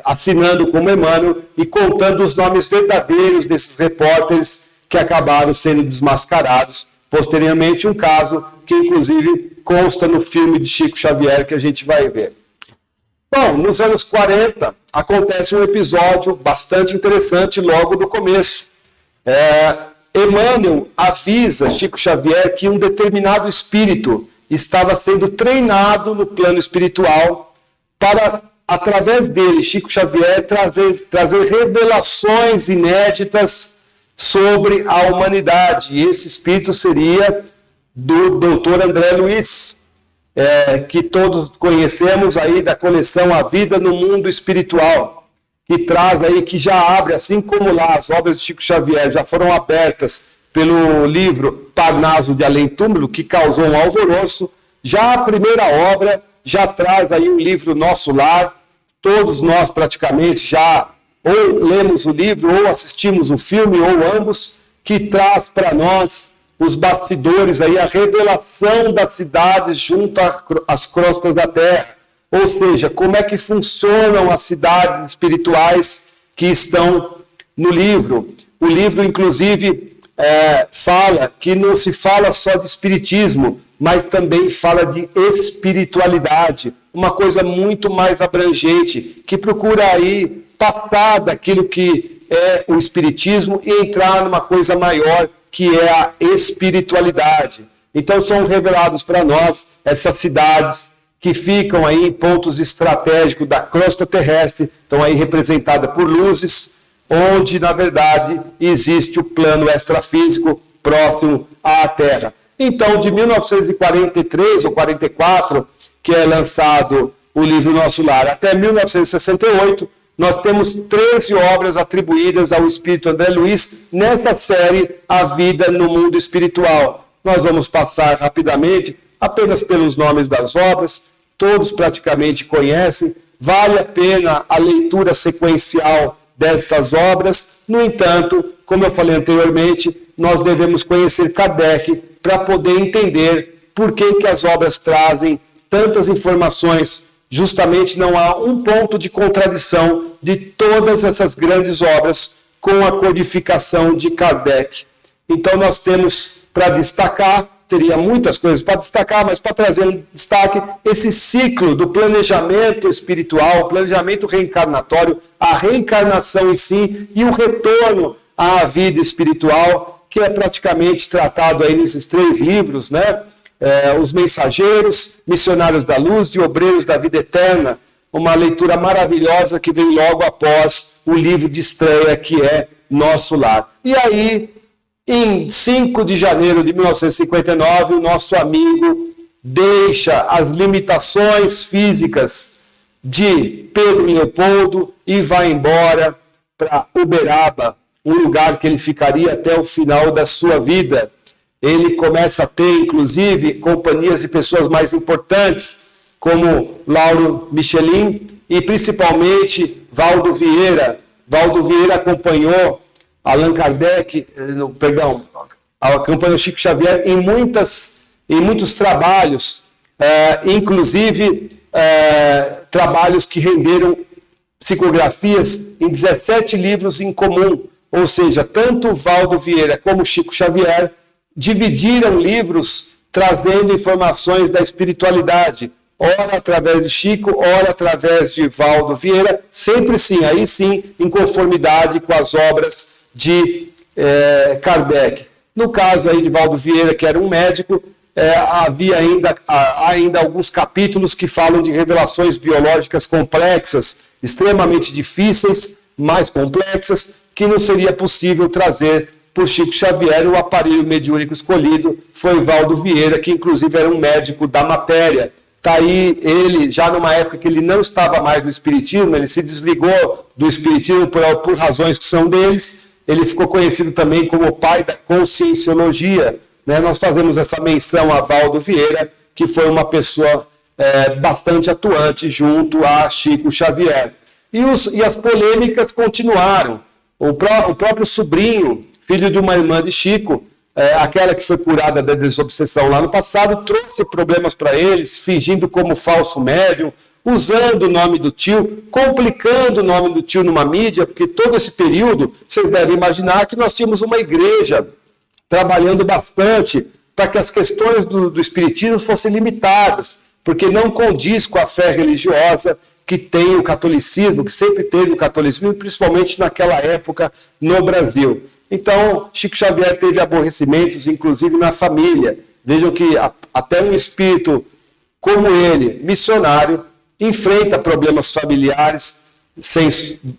[SPEAKER 2] assinando como Emmanuel e contando os nomes verdadeiros desses repórteres que acabaram sendo desmascarados posteriormente, um caso que, inclusive, consta no filme de Chico Xavier que a gente vai ver. Bom, nos anos 40, acontece um episódio bastante interessante logo no começo. Emmanuel avisa Chico Xavier que um determinado espírito estava sendo treinado no plano espiritual para, através dele, Chico Xavier, trazer revelações inéditas sobre a humanidade. E esse espírito seria do Dr. André Luiz, que todos conhecemos aí da coleção A Vida no Mundo Espiritual, que traz aí, que já abre, assim como lá as obras de Chico Xavier já foram abertas pelo livro Parnaso de Além Túmulo, que causou um alvoroço, já a primeira obra já traz aí o livro Nosso Lar. Todos nós praticamente já ou lemos o livro, ou assistimos o filme, ou ambos, que traz para nós os bastidores, aí, a revelação das cidades junto às crostas da Terra. Ou seja, como é que funcionam as cidades espirituais que estão no livro. O livro, inclusive, fala que não se fala só de espiritismo, mas também fala de espiritualidade, uma coisa muito mais abrangente, que procura aí passar daquilo que é o espiritismo e entrar numa coisa maior, que é a espiritualidade. Então são revelados para nós essas cidades que ficam aí em pontos estratégicos da crosta terrestre, estão aí representadas por luzes, onde na verdade existe o plano extrafísico próximo à Terra. Então, de 1943 ou 44, que é lançado o livro Nosso Lar, até 1968, nós temos 13 obras atribuídas ao Espírito André Luiz nessa série A Vida no Mundo Espiritual. Nós vamos passar rapidamente, apenas pelos nomes das obras, todos praticamente conhecem, vale a pena a leitura sequencial dessas obras. No entanto, como eu falei anteriormente, nós devemos conhecer Kardec para poder entender por que as obras trazem tantas informações. Justamente não há um ponto de contradição de todas essas grandes obras com a codificação de Kardec. Então nós temos para destacar, teria muitas coisas para destacar, mas para trazer um destaque, esse ciclo do planejamento espiritual, o planejamento reencarnatório, a reencarnação em si e o retorno à vida espiritual, que é praticamente tratado aí nesses 3 livros, né? Os Mensageiros, Missionários da Luz e Obreiros da Vida Eterna, uma leitura maravilhosa que vem logo após o livro de estreia, que é Nosso Lar. E aí, em 5 de janeiro de 1959, o nosso amigo deixa as limitações físicas de Pedro Leopoldo e vai embora para Uberaba, um lugar que ele ficaria até o final da sua vida. Ele começa a ter, inclusive, companhias de pessoas mais importantes, como Lauro Michelin e, principalmente, Valdo Vieira. Valdo Vieira acompanhou Allan Kardec, acompanhou Chico Xavier em muitos trabalhos, inclusive trabalhos que renderam psicografias em 17 livros em comum. Ou seja, tanto Valdo Vieira como Chico Xavier dividiram livros trazendo informações da espiritualidade, ora através de Chico, ora através de Valdo Vieira, sempre sim, aí sim, em conformidade com as obras de Kardec. No caso aí de Valdo Vieira, que era um médico, há ainda alguns capítulos que falam de revelações biológicas complexas, extremamente difíceis, mais complexas, que não seria possível trazer por Chico Xavier. O aparelho mediúnico escolhido foi Valdo Vieira, que inclusive era um médico da matéria, Está aí ele, já numa época que ele não estava mais no espiritismo, ele se desligou do espiritismo por razões que são deles. Ele ficou conhecido também como o pai da conscienciologia, né? Nós fazemos essa menção a Valdo Vieira, que foi uma pessoa bastante atuante junto a Chico Xavier. E as polêmicas continuaram. O próprio sobrinho, filho de uma irmã de Chico, aquela que foi curada da desobsessão lá no passado, trouxe problemas para eles, fingindo como falso médium, usando o nome do tio, complicando o nome do tio numa mídia, porque todo esse período, vocês devem imaginar que nós tínhamos uma igreja trabalhando bastante para que as questões do espiritismo fossem limitadas, porque não condiz com a fé religiosa que tem o catolicismo, que sempre teve o catolicismo, principalmente naquela época no Brasil. Então, Chico Xavier teve aborrecimentos, inclusive na família. Vejam que até um espírito como ele, missionário, enfrenta problemas familiares, sem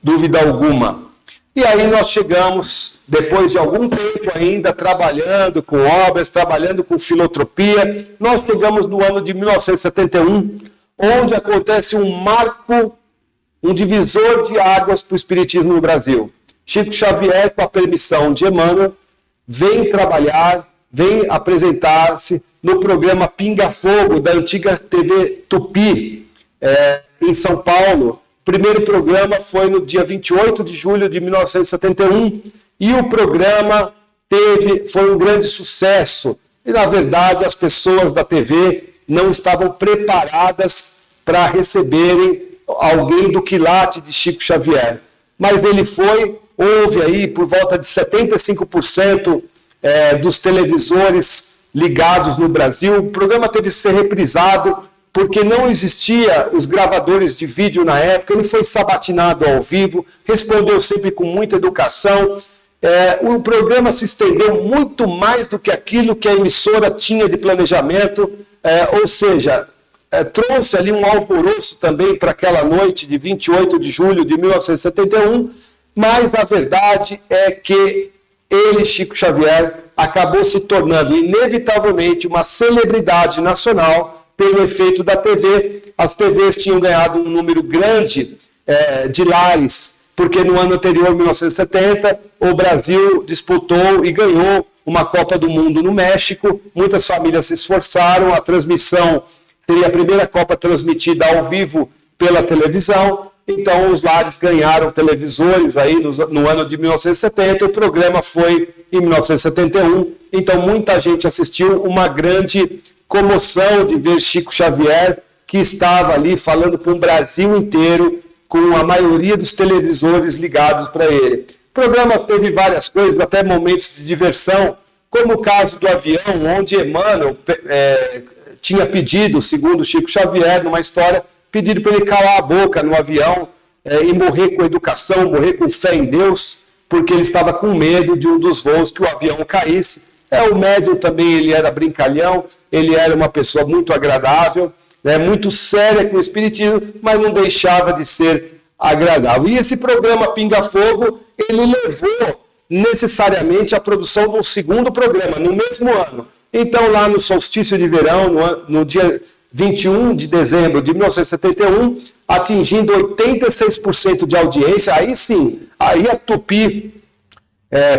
[SPEAKER 2] dúvida alguma. E aí nós chegamos, depois de algum tempo ainda, trabalhando com obras, trabalhando com filotropia, nós chegamos no ano de 1971, onde acontece um marco, um divisor de águas para o espiritismo no Brasil. Chico Xavier, com a permissão de Emmanuel, vem trabalhar, vem apresentar-se no programa Pinga Fogo, da antiga TV Tupi, em São Paulo. O primeiro programa foi no dia 28 de julho de 1971, e o programa foi um grande sucesso. E, na verdade, as pessoas da TV não estavam preparadas para receberem alguém do quilate de Chico Xavier. Mas ele houve aí por volta de 75% dos televisores ligados no Brasil. O programa teve que ser reprisado porque não existia os gravadores de vídeo na época. Ele foi sabatinado ao vivo, respondeu sempre com muita educação. O programa se estendeu muito mais do que aquilo que a emissora tinha de planejamento, ou seja, trouxe ali um alvoroço também para aquela noite de 28 de julho de 1971, mas a verdade é que ele, Chico Xavier, acabou se tornando inevitavelmente uma celebridade nacional pelo efeito da TV. As TVs tinham ganhado um número grande de lares, porque no ano anterior, 1970, o Brasil disputou e ganhou uma Copa do Mundo no México. Muitas famílias se esforçaram, a transmissão seria a primeira Copa transmitida ao vivo pela televisão. Então, os lares ganharam televisores aí no ano de 1970, o programa foi em 1971. Então, muita gente assistiu, uma grande comoção de ver Chico Xavier, que estava ali falando para o Brasil inteiro, com a maioria dos televisores ligados para ele. O programa teve várias coisas, até momentos de diversão, como o caso do avião, onde Emmanuel tinha pedido, segundo Chico Xavier, numa história, pedido para ele calar a boca no avião e morrer com educação, morrer com fé em Deus, porque ele estava com medo de um dos voos que o avião caísse. O médium também, ele era brincalhão, ele era uma pessoa muito agradável, muito séria com o espiritismo, mas não deixava de ser agradável. E esse programa Pinga Fogo, ele levou necessariamente à produção de um segundo programa, no mesmo ano. Então, lá no solstício de verão, no dia 21 de dezembro de 1971, atingindo 86% de audiência, aí sim, aí a Tupi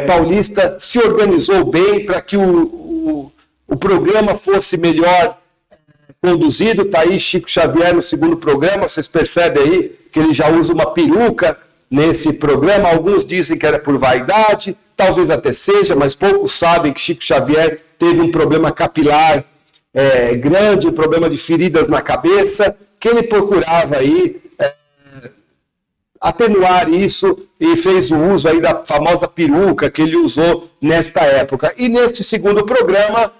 [SPEAKER 2] paulista se organizou bem para que o programa fosse melhor conduzido. Está aí Chico Xavier no segundo programa, vocês percebem aí que ele já usa uma peruca nesse programa. Alguns dizem que era por vaidade, talvez até seja, mas poucos sabem que Chico Xavier teve um problema capilar grande, um problema de feridas na cabeça, que ele procurava aí atenuar isso e fez o uso aí da famosa peruca que ele usou nesta época. E neste segundo programa,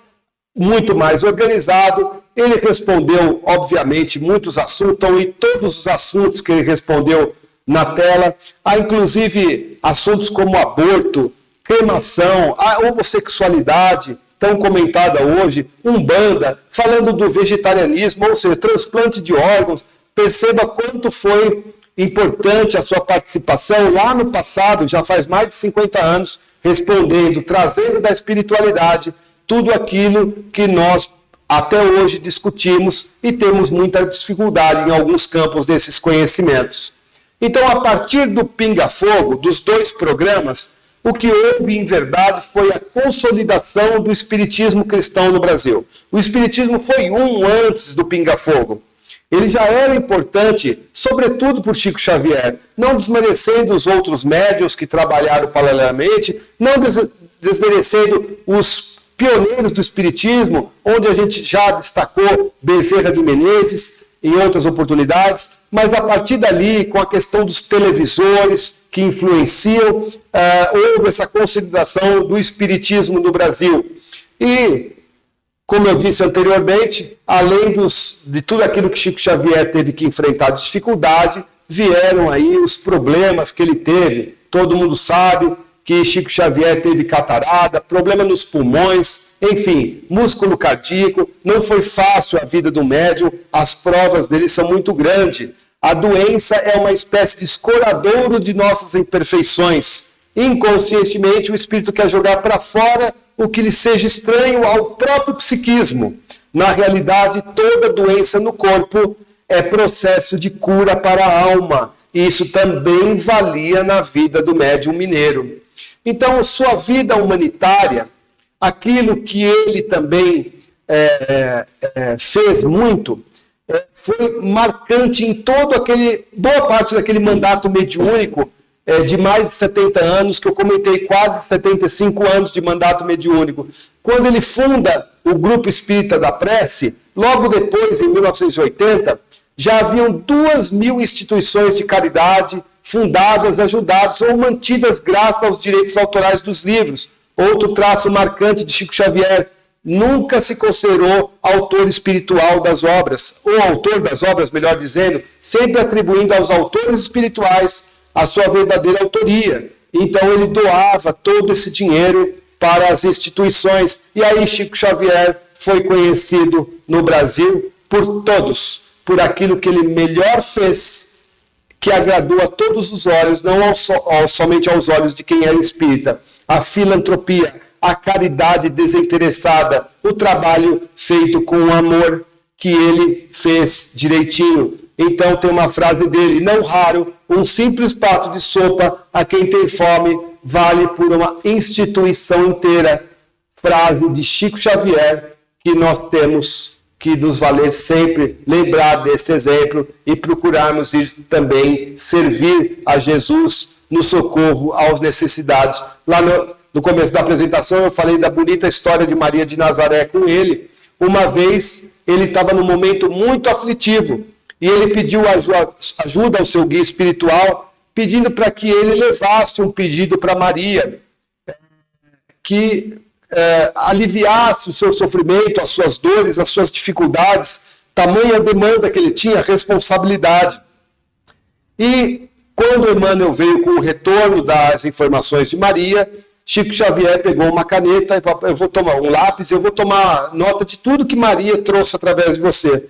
[SPEAKER 2] muito mais organizado, ele respondeu, obviamente, muitos assuntos, e todos os assuntos que ele respondeu na tela, há inclusive assuntos como aborto, cremação, a homossexualidade, tão comentada hoje, Umbanda, falando do vegetarianismo, ou seja, transplante de órgãos. Perceba quanto foi importante a sua participação lá no passado, já faz mais de 50 anos, respondendo, trazendo da espiritualidade tudo aquilo que nós até hoje discutimos e temos muita dificuldade em alguns campos desses conhecimentos. Então, a partir do Pinga Fogo, dos 2 programas, o que houve, em verdade, foi a consolidação do espiritismo cristão no Brasil. O espiritismo foi antes do Pinga Fogo. Ele já era importante, sobretudo por Chico Xavier, não desmerecendo os outros médiuns que trabalharam paralelamente, não desmerecendo os pioneiros do espiritismo, onde a gente já destacou Bezerra de Menezes em outras oportunidades, mas a partir dali, com a questão dos televisores que influenciam, houve essa consolidação do espiritismo no Brasil. E, como eu disse anteriormente, além de tudo aquilo que Chico Xavier teve que enfrentar de dificuldade, vieram aí os problemas que ele teve. Todo mundo sabe que Chico Xavier teve catarata, problema nos pulmões, enfim, músculo cardíaco. Não foi fácil a vida do médium, as provas dele são muito grandes. A doença é uma espécie de escoradouro de nossas imperfeições. Inconscientemente, o espírito quer jogar para fora o que lhe seja estranho ao próprio psiquismo. Na realidade, toda doença no corpo é processo de cura para a alma. E isso também valia na vida do médium mineiro. Então, sua vida humanitária, aquilo que ele também fez muito, foi marcante em boa parte daquele mandato mediúnico de mais de 70 anos, que eu comentei, quase 75 anos de mandato mediúnico. Quando ele funda o Grupo Espírita da Prece, logo depois, em 1980, já haviam 2.000 instituições de caridade fundadas, ajudadas ou mantidas graças aos direitos autorais dos livros. Outro traço marcante de Chico Xavier: nunca se considerou autor espiritual das obras, ou autor das obras, melhor dizendo, sempre atribuindo aos autores espirituais a sua verdadeira autoria. Então ele doava todo esse dinheiro para as instituições. E aí Chico Xavier foi conhecido no Brasil por todos, por aquilo que ele melhor fez, que agradou a todos os olhos, não somente aos olhos de quem era espírita: a filantropia, a caridade desinteressada, o trabalho feito com amor, que ele fez direitinho. Então tem uma frase dele: não raro, um simples prato de sopa a quem tem fome vale por uma instituição inteira. Frase de Chico Xavier, que nós temos que nos valer sempre, lembrar desse exemplo e procurarmos ir também servir a Jesus no socorro aos necessitados. Lá no começo da apresentação eu falei da bonita história de Maria de Nazaré com ele. Uma vez ele estava num momento muito aflitivo e ele pediu ajuda ao seu guia espiritual, pedindo para que ele levasse um pedido para Maria, que aliviasse o seu sofrimento, as suas dores, as suas dificuldades, tamanha demanda que ele tinha, responsabilidade. E quando Emmanuel veio com o retorno das informações de Maria, Chico Xavier pegou uma caneta, eu vou tomar um lápis, eu vou tomar nota de tudo que Maria trouxe através de você.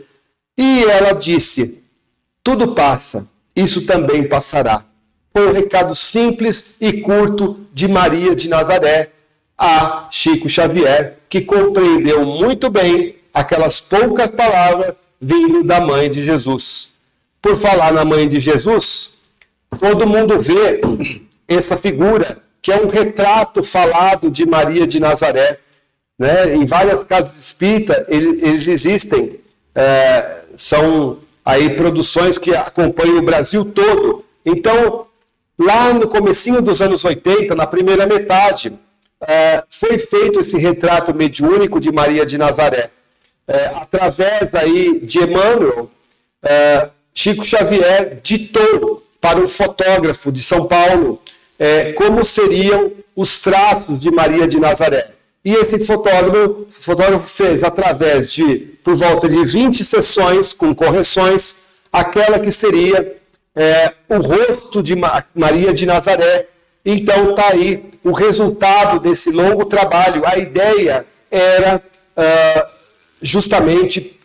[SPEAKER 2] E ela disse: tudo passa, isso também passará. Foi um recado simples e curto de Maria de Nazaré a Chico Xavier, que compreendeu muito bem aquelas poucas palavras vindo da mãe de Jesus. Por falar na mãe de Jesus, todo mundo vê essa figura, que é um retrato falado de Maria de Nazaré. Né? Em várias casas espíritas, eles existem, são aí produções que acompanham o Brasil todo. Então, lá no comecinho dos anos 80, na primeira metade, foi feito esse retrato mediúnico de Maria de Nazaré. Através aí de Emmanuel, Chico Xavier ditou para um fotógrafo de São Paulo como seriam os traços de Maria de Nazaré. E esse fotógrafo fez, através de, por volta de 20 sessões com correções, aquela que seria o rosto de Maria de Nazaré. Então está aí o resultado desse longo trabalho. A ideia era justamente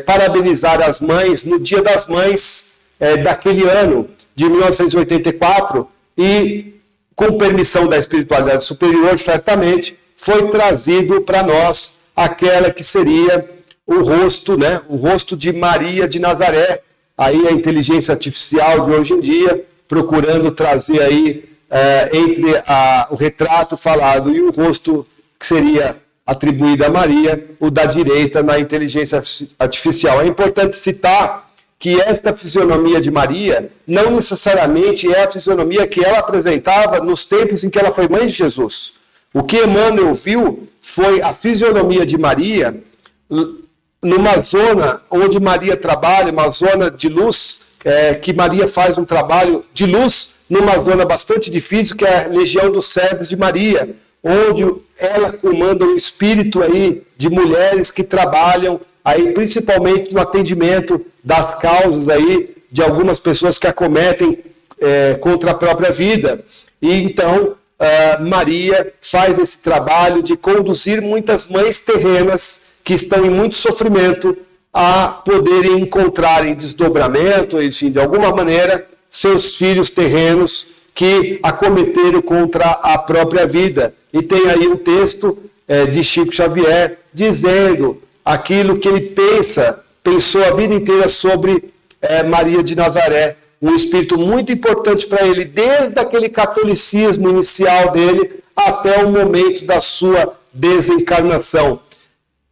[SPEAKER 2] parabenizar as mães no Dia das Mães daquele ano, de 1984, e, com permissão da espiritualidade superior, certamente, foi trazido para nós aquela que seria o rosto, né? O rosto de Maria de Nazaré. Aí a inteligência artificial de hoje em dia, procurando trazer aí entre o retrato falado e o rosto que seria atribuído a Maria, o da direita na inteligência artificial. É importante citar que esta fisionomia de Maria não necessariamente é a fisionomia que ela apresentava nos tempos em que ela foi mãe de Jesus. O que Emmanuel viu foi a fisionomia de Maria numa zona onde Maria trabalha, uma zona de luz, que Maria faz um trabalho de luz numa zona bastante difícil, que é a legião dos servos de Maria, onde ela comanda um espírito aí de mulheres que trabalham aí principalmente no atendimento das causas aí de algumas pessoas que acometem contra a própria vida. E então Maria faz esse trabalho de conduzir muitas mães terrenas que estão em muito sofrimento a poderem encontrar em desdobramento, enfim, de alguma maneira, seus filhos terrenos que acometeram contra a própria vida. E tem aí um texto de Chico Xavier dizendo aquilo que ele pensou a vida inteira sobre Maria de Nazaré, um espírito muito importante para ele, desde aquele catolicismo inicial dele até o momento da sua desencarnação.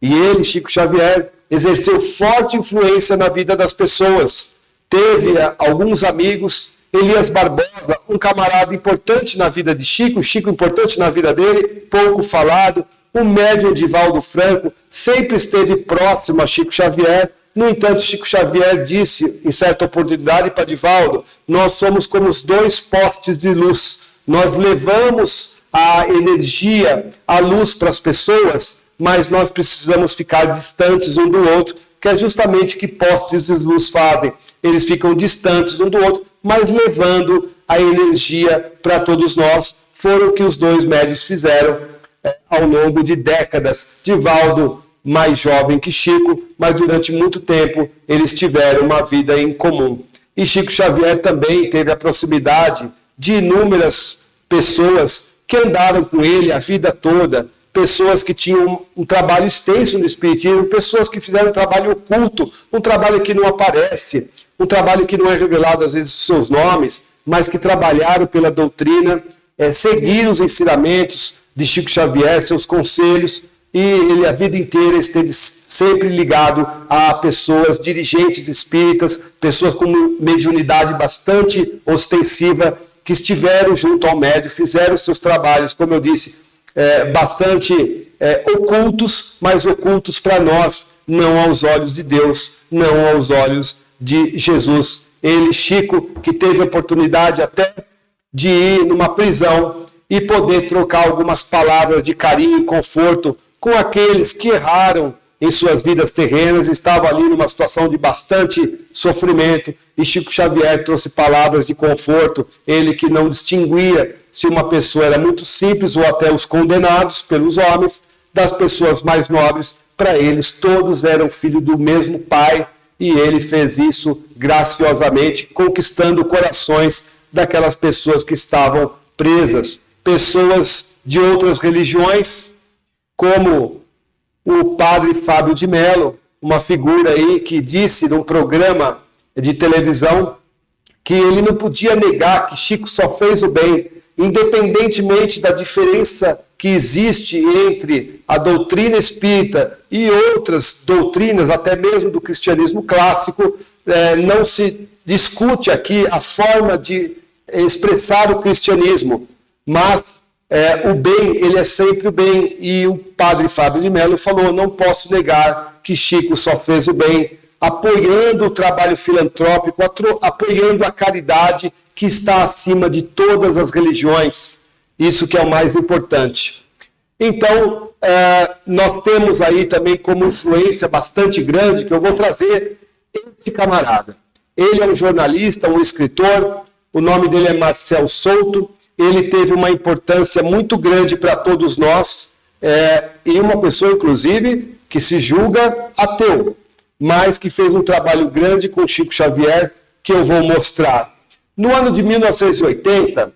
[SPEAKER 2] E ele, Chico Xavier, exerceu forte influência na vida das pessoas. Teve alguns amigos, Elias Barbosa, um camarada importante na vida de Chico, Chico importante na vida dele, pouco falado. O médium Divaldo Franco sempre esteve próximo a Chico Xavier. No entanto, Chico Xavier disse, em certa oportunidade, para Divaldo, nós somos como os dois postes de luz. Nós levamos a energia, a luz para as pessoas, mas nós precisamos ficar distantes um do outro, que é justamente o que postes de luz fazem. Eles ficam distantes um do outro, mas levando a energia para todos nós. Foram o que os dois médios fizeram ao longo de décadas. Divaldo, mais jovem que Chico, mas durante muito tempo eles tiveram uma vida em comum. E Chico Xavier também teve a proximidade de inúmeras pessoas que andaram com ele a vida toda, pessoas que tinham um trabalho extenso no espiritismo, pessoas que fizeram um trabalho oculto, um trabalho que não aparece, um trabalho que não é revelado às vezes os seus nomes, mas que trabalharam pela doutrina, seguiram os ensinamentos de Chico Xavier, seus conselhos, e ele a vida inteira esteve sempre ligado a pessoas, dirigentes espíritas, pessoas com mediunidade bastante ostensiva, que estiveram junto ao médium, fizeram seus trabalhos, como eu disse, bastante ocultos, mas ocultos para nós, não aos olhos de Deus, não aos olhos de Jesus. Ele, Chico, que teve a oportunidade até de ir numa prisão e poder trocar algumas palavras de carinho e conforto com aqueles que erraram em suas vidas terrenas, estavam ali numa situação de bastante sofrimento, e Chico Xavier trouxe palavras de conforto, ele que não distinguia se uma pessoa era muito simples ou até os condenados pelos homens, das pessoas mais nobres, para eles todos eram filhos do mesmo pai, e ele fez isso graciosamente, conquistando corações daquelas pessoas que estavam presas, pessoas de outras religiões, como o padre Fábio de Mello, uma figura aí que disse num programa de televisão que ele não podia negar que Chico só fez o bem, independentemente da diferença que existe entre a doutrina espírita e outras doutrinas, até mesmo do cristianismo clássico, não se discute aqui a forma de expressar o cristianismo, mas o bem, ele é sempre o bem, e o padre Fábio de Mello falou, não posso negar que Chico só fez o bem, apoiando o trabalho filantrópico, apoiando a caridade que está acima de todas as religiões, isso que é o mais importante. Então, nós temos aí também como influência bastante grande, que eu vou trazer esse camarada. Ele é um jornalista, um escritor, o nome dele é Marcel Souto, ele teve uma importância muito grande para todos nós, e uma pessoa, inclusive, que se julga ateu, mas que fez um trabalho grande com Chico Xavier, que eu vou mostrar. No ano de 1980,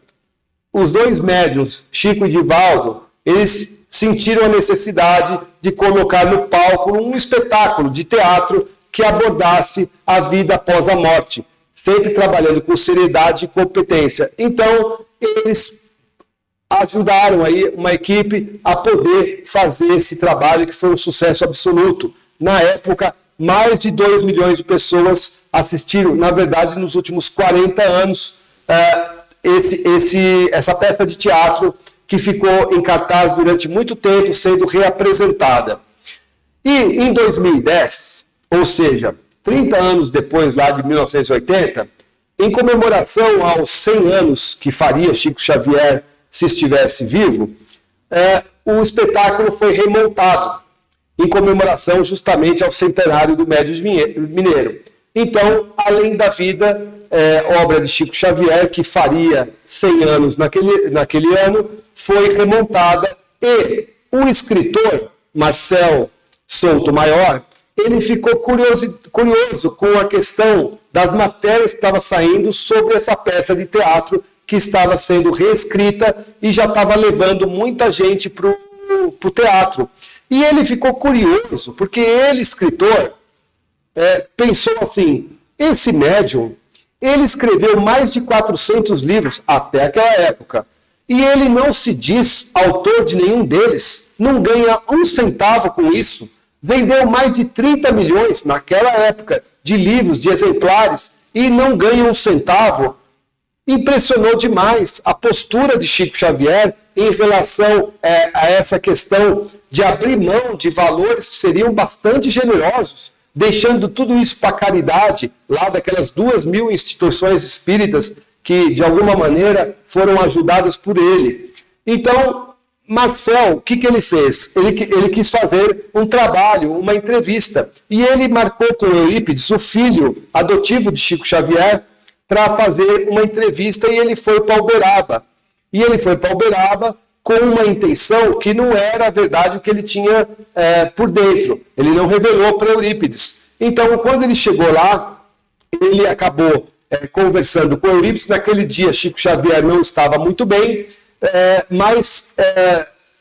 [SPEAKER 2] os dois médiuns, Chico e Divaldo, eles sentiram a necessidade de colocar no palco um espetáculo de teatro que abordasse a vida após a morte, sempre trabalhando com seriedade e competência. Então, eles ajudaram aí uma equipe a poder fazer esse trabalho que foi um sucesso absoluto. Na época, mais de 2 milhões de pessoas assistiram, na verdade, nos últimos 40 anos, essa peça de teatro que ficou em cartaz durante muito tempo, sendo reapresentada. E em 2010, ou seja, 30 anos depois, lá de 1980, em comemoração aos 100 anos que faria Chico Xavier se estivesse vivo, o espetáculo foi remontado, em comemoração justamente ao centenário do Médiuns Mineiro. Então, Além da Vida, obra de Chico Xavier, que faria 100 anos naquele ano, foi remontada, e o escritor Marcel Souto Maior, ele ficou curioso com a questão das matérias que estavam saindo sobre essa peça de teatro que estava sendo reescrita e já estava levando muita gente para o teatro. E ele ficou curioso, porque ele, escritor, pensou assim, esse médium, ele escreveu mais de 400 livros até aquela época, e ele não se diz autor de nenhum deles, não ganha um centavo com isso, vendeu mais de 30 milhões naquela época de livros, de exemplares, e não ganha um centavo. Impressionou demais a postura de Chico Xavier em relação a essa questão de abrir mão de valores que seriam bastante generosos, deixando tudo isso para a caridade, lá daquelas 2.000 instituições espíritas que, de alguma maneira, foram ajudadas por ele. Então, Marcel, o que ele fez? Ele quis fazer um trabalho, uma entrevista, e ele marcou com Eurípides, o filho adotivo de Chico Xavier, para fazer uma entrevista, e ele foi para Uberaba. E ele foi para Uberaba com uma intenção que não era a verdade o que ele tinha por dentro. Ele não revelou para Eurípides. Então, quando ele chegou lá, ele acabou conversando com Eurípides. Naquele dia, Chico Xavier não estava muito bem, mas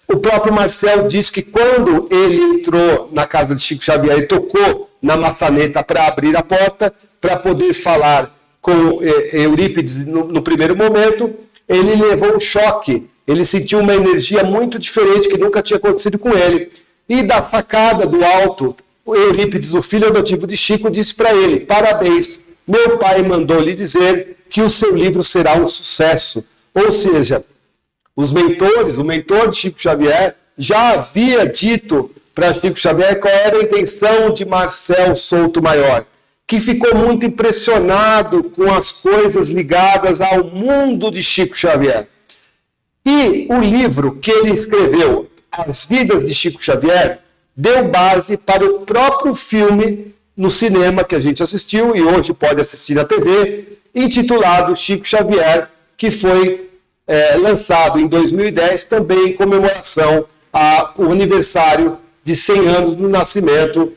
[SPEAKER 2] o próprio Marcel disse que quando ele entrou na casa de Chico Xavier e tocou na maçaneta para abrir a porta, para poder falar com Eurípides no primeiro momento, ele levou um choque, ele sentiu uma energia muito diferente que nunca tinha acontecido com ele. E da sacada do alto, o Eurípides, o filho adotivo de Chico, disse para ele, parabéns, meu pai mandou lhe dizer que o seu livro será um sucesso. Ou seja, o mentor de Chico Xavier, já havia dito para Chico Xavier qual era a intenção de Marcel Souto Maior, que ficou muito impressionado com as coisas ligadas ao mundo de Chico Xavier. E o livro que ele escreveu, As Vidas de Chico Xavier, deu base para o próprio filme no cinema que a gente assistiu e hoje pode assistir na TV, intitulado Chico Xavier, que foi lançado em 2010, também em comemoração ao aniversário de 100 anos do nascimento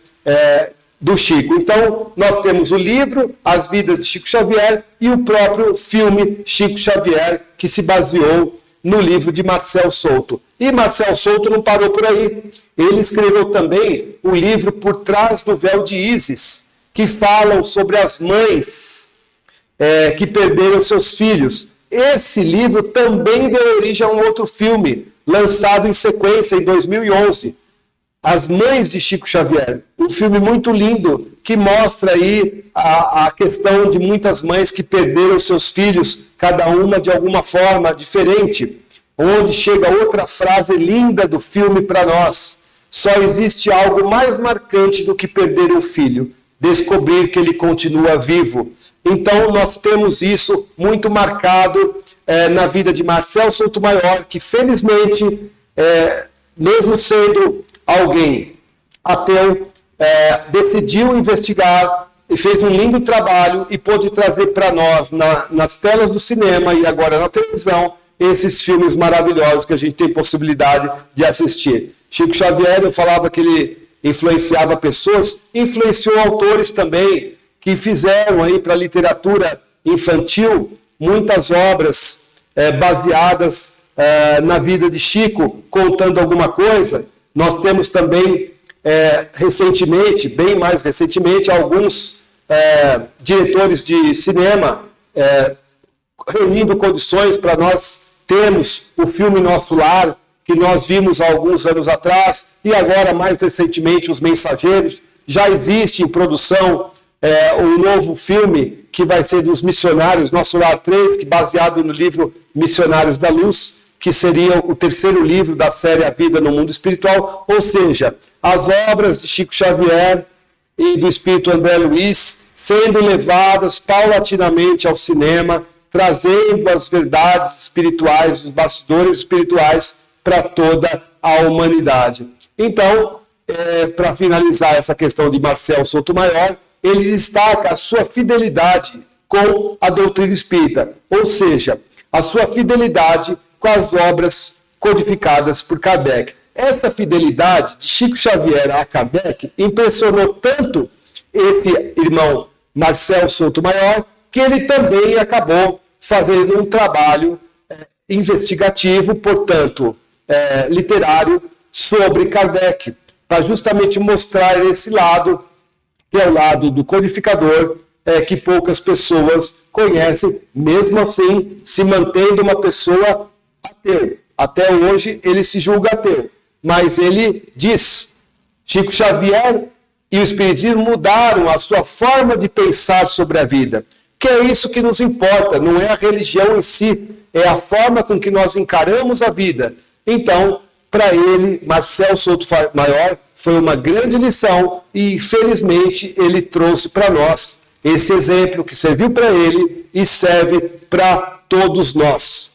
[SPEAKER 2] do Chico. Então, nós temos o livro As Vidas de Chico Xavier e o próprio filme Chico Xavier, que se baseou no livro de Marcel Souto. E Marcel Souto não parou por aí. Ele escreveu também o livro Por Trás do Véu de Ísis, que falam sobre as mães que perderam seus filhos. Esse livro também deu origem a um outro filme, lançado em sequência em 2011, As Mães de Chico Xavier. Um filme muito lindo, que mostra aí a questão de muitas mães que perderam seus filhos, cada uma de alguma forma diferente, onde chega outra frase linda do filme para nós. Só existe algo mais marcante do que perder um filho, descobrir que ele continua vivo. Então, nós temos isso muito marcado na vida de Marcel Souto Maior, que felizmente, mesmo sendo alguém ateu, decidiu investigar e fez um lindo trabalho e pôde trazer para nós, nas telas do cinema e agora na televisão, esses filmes maravilhosos que a gente tem possibilidade de assistir. Chico Xavier, eu falava que ele influenciava pessoas, influenciou autores também, que fizeram aí para a literatura infantil muitas obras baseadas na vida de Chico, contando alguma coisa. Nós temos também, recentemente, bem mais recentemente, alguns diretores de cinema reunindo condições para nós termos o filme Nosso Lar, que nós vimos há alguns anos atrás, e agora, mais recentemente, Os Mensageiros. Já existe em produção um novo filme que vai ser dos Missionários, Nosso Lar 3, que baseado no livro Missionários da Luz, que seria o terceiro livro da série A Vida no Mundo Espiritual, ou seja, as obras de Chico Xavier e do Espírito André Luiz sendo levadas paulatinamente ao cinema, trazendo as verdades espirituais, os bastidores espirituais para toda a humanidade. Então, para finalizar essa questão de Marcel Sotomayor, ele destaca a sua fidelidade com a doutrina espírita, ou seja, a sua fidelidade com as obras codificadas por Kardec. Essa fidelidade de Chico Xavier a Kardec impressionou tanto esse irmão Marcel Sotomayor, que ele também acabou fazendo um trabalho investigativo, portanto, literário, sobre Kardec, para justamente mostrar esse lado, que é o lado do codificador, que poucas pessoas conhecem, mesmo assim, se mantendo uma pessoa ateu. Até hoje, ele se julga ateu. Mas ele diz, Chico Xavier e o Espiritismo mudaram a sua forma de pensar sobre a vida. Que é isso que nos importa, não é a religião em si, é a forma com que nós encaramos a vida. Então, para ele, Marcel Sotomayor foi uma grande lição e, felizmente, ele trouxe para nós esse exemplo que serviu para ele e serve para todos nós.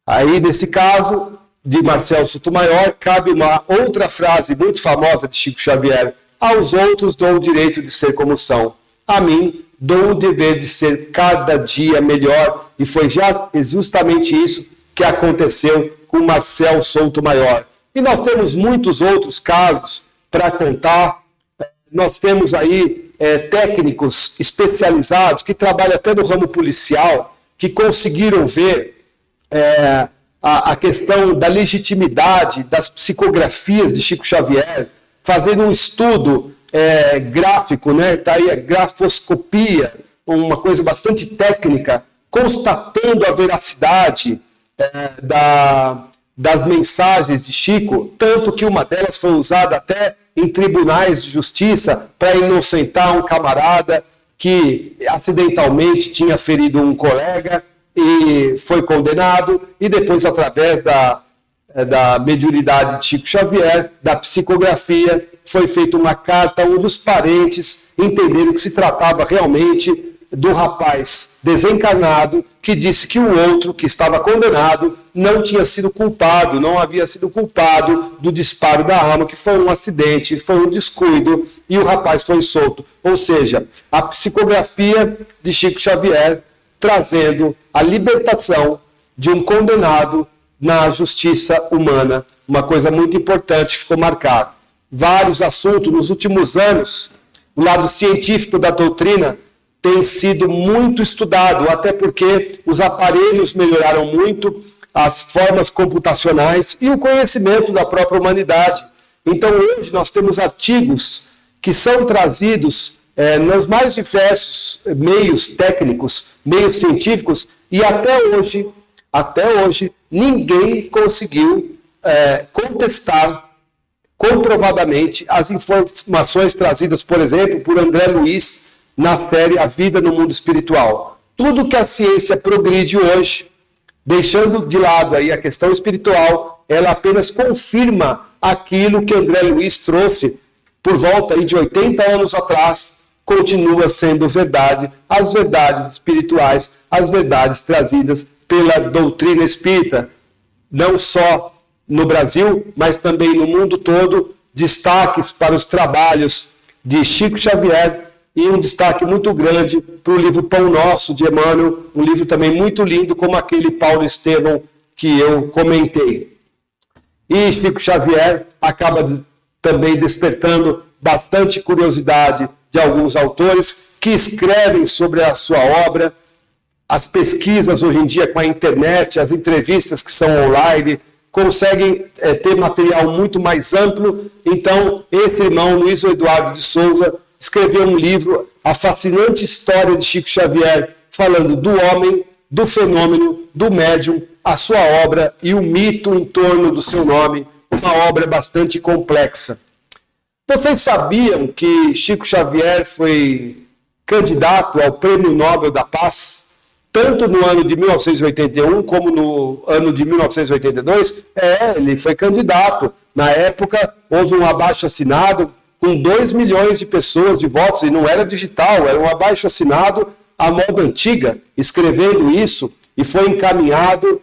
[SPEAKER 2] Aí, nesse caso de Marcel Sotomayor, cabe uma outra frase muito famosa de Chico Xavier: aos outros dou o direito de ser como são, a mim dou o dever de ser cada dia melhor. E foi justamente isso que aconteceu com Marcel Sotomayor. E nós temos muitos outros casos para contar. Nós temos aí técnicos especializados que trabalham até no ramo policial, que conseguiram ver a questão da legitimidade das psicografias de Chico Xavier, fazendo um estudo gráfico, né? Tá aí a grafoscopia, uma coisa bastante técnica, constatando a veracidade das mensagens de Chico, tanto que uma delas foi usada até em tribunais de justiça para inocentar um camarada que acidentalmente tinha ferido um colega e foi condenado, e depois, através da mediunidade de Chico Xavier, da psicografia, foi feita uma carta onde os parentes entenderam que se tratava realmente do rapaz desencarnado que disse que o outro, que estava condenado, não tinha sido culpado, não havia sido culpado do disparo da arma, que foi um acidente, foi um descuido, e o rapaz foi solto. Ou seja, a psicografia de Chico Xavier trazendo a libertação de um condenado na justiça humana. Uma coisa muito importante ficou marcada. Vários assuntos nos últimos anos, o lado científico da doutrina tem sido muito estudado, até porque os aparelhos melhoraram muito, as formas computacionais e o conhecimento da própria humanidade. Então, hoje nós temos artigos que são trazidos nos mais diversos meios técnicos, meios científicos, e até hoje ninguém conseguiu contestar comprovadamente as informações trazidas, por exemplo, por André Luiz na série A Vida no Mundo Espiritual. Tudo que a ciência progride hoje, deixando de lado aí a questão espiritual, ela apenas confirma aquilo que André Luiz trouxe por volta aí de 80 anos atrás, continua sendo verdade, as verdades espirituais, as verdades trazidas pela doutrina espírita, não só no Brasil, mas também no mundo todo. Destaques para os trabalhos de Chico Xavier e um destaque muito grande para o livro Pão Nosso, de Emmanuel, um livro também muito lindo, como aquele Paulo Estevão que eu comentei. E Chico Xavier acaba também despertando bastante curiosidade de alguns autores que escrevem sobre a sua obra, as pesquisas hoje em dia com a internet, as entrevistas que são online, conseguem ter material muito mais amplo. Então, esse irmão, Luiz Eduardo de Souza, escreveu um livro, A Fascinante História de Chico Xavier, falando do homem, do fenômeno, do médium, a sua obra e o mito em torno do seu nome, uma obra bastante complexa. Vocês sabiam que Chico Xavier foi candidato ao Prêmio Nobel da Paz, tanto no ano de 1981 como no ano de 1982? Ele foi candidato. Na época, houve um abaixo-assinado com 2 milhões de pessoas de votos, e não era digital, era um abaixo-assinado à moda antiga, escrevendo isso, e foi encaminhado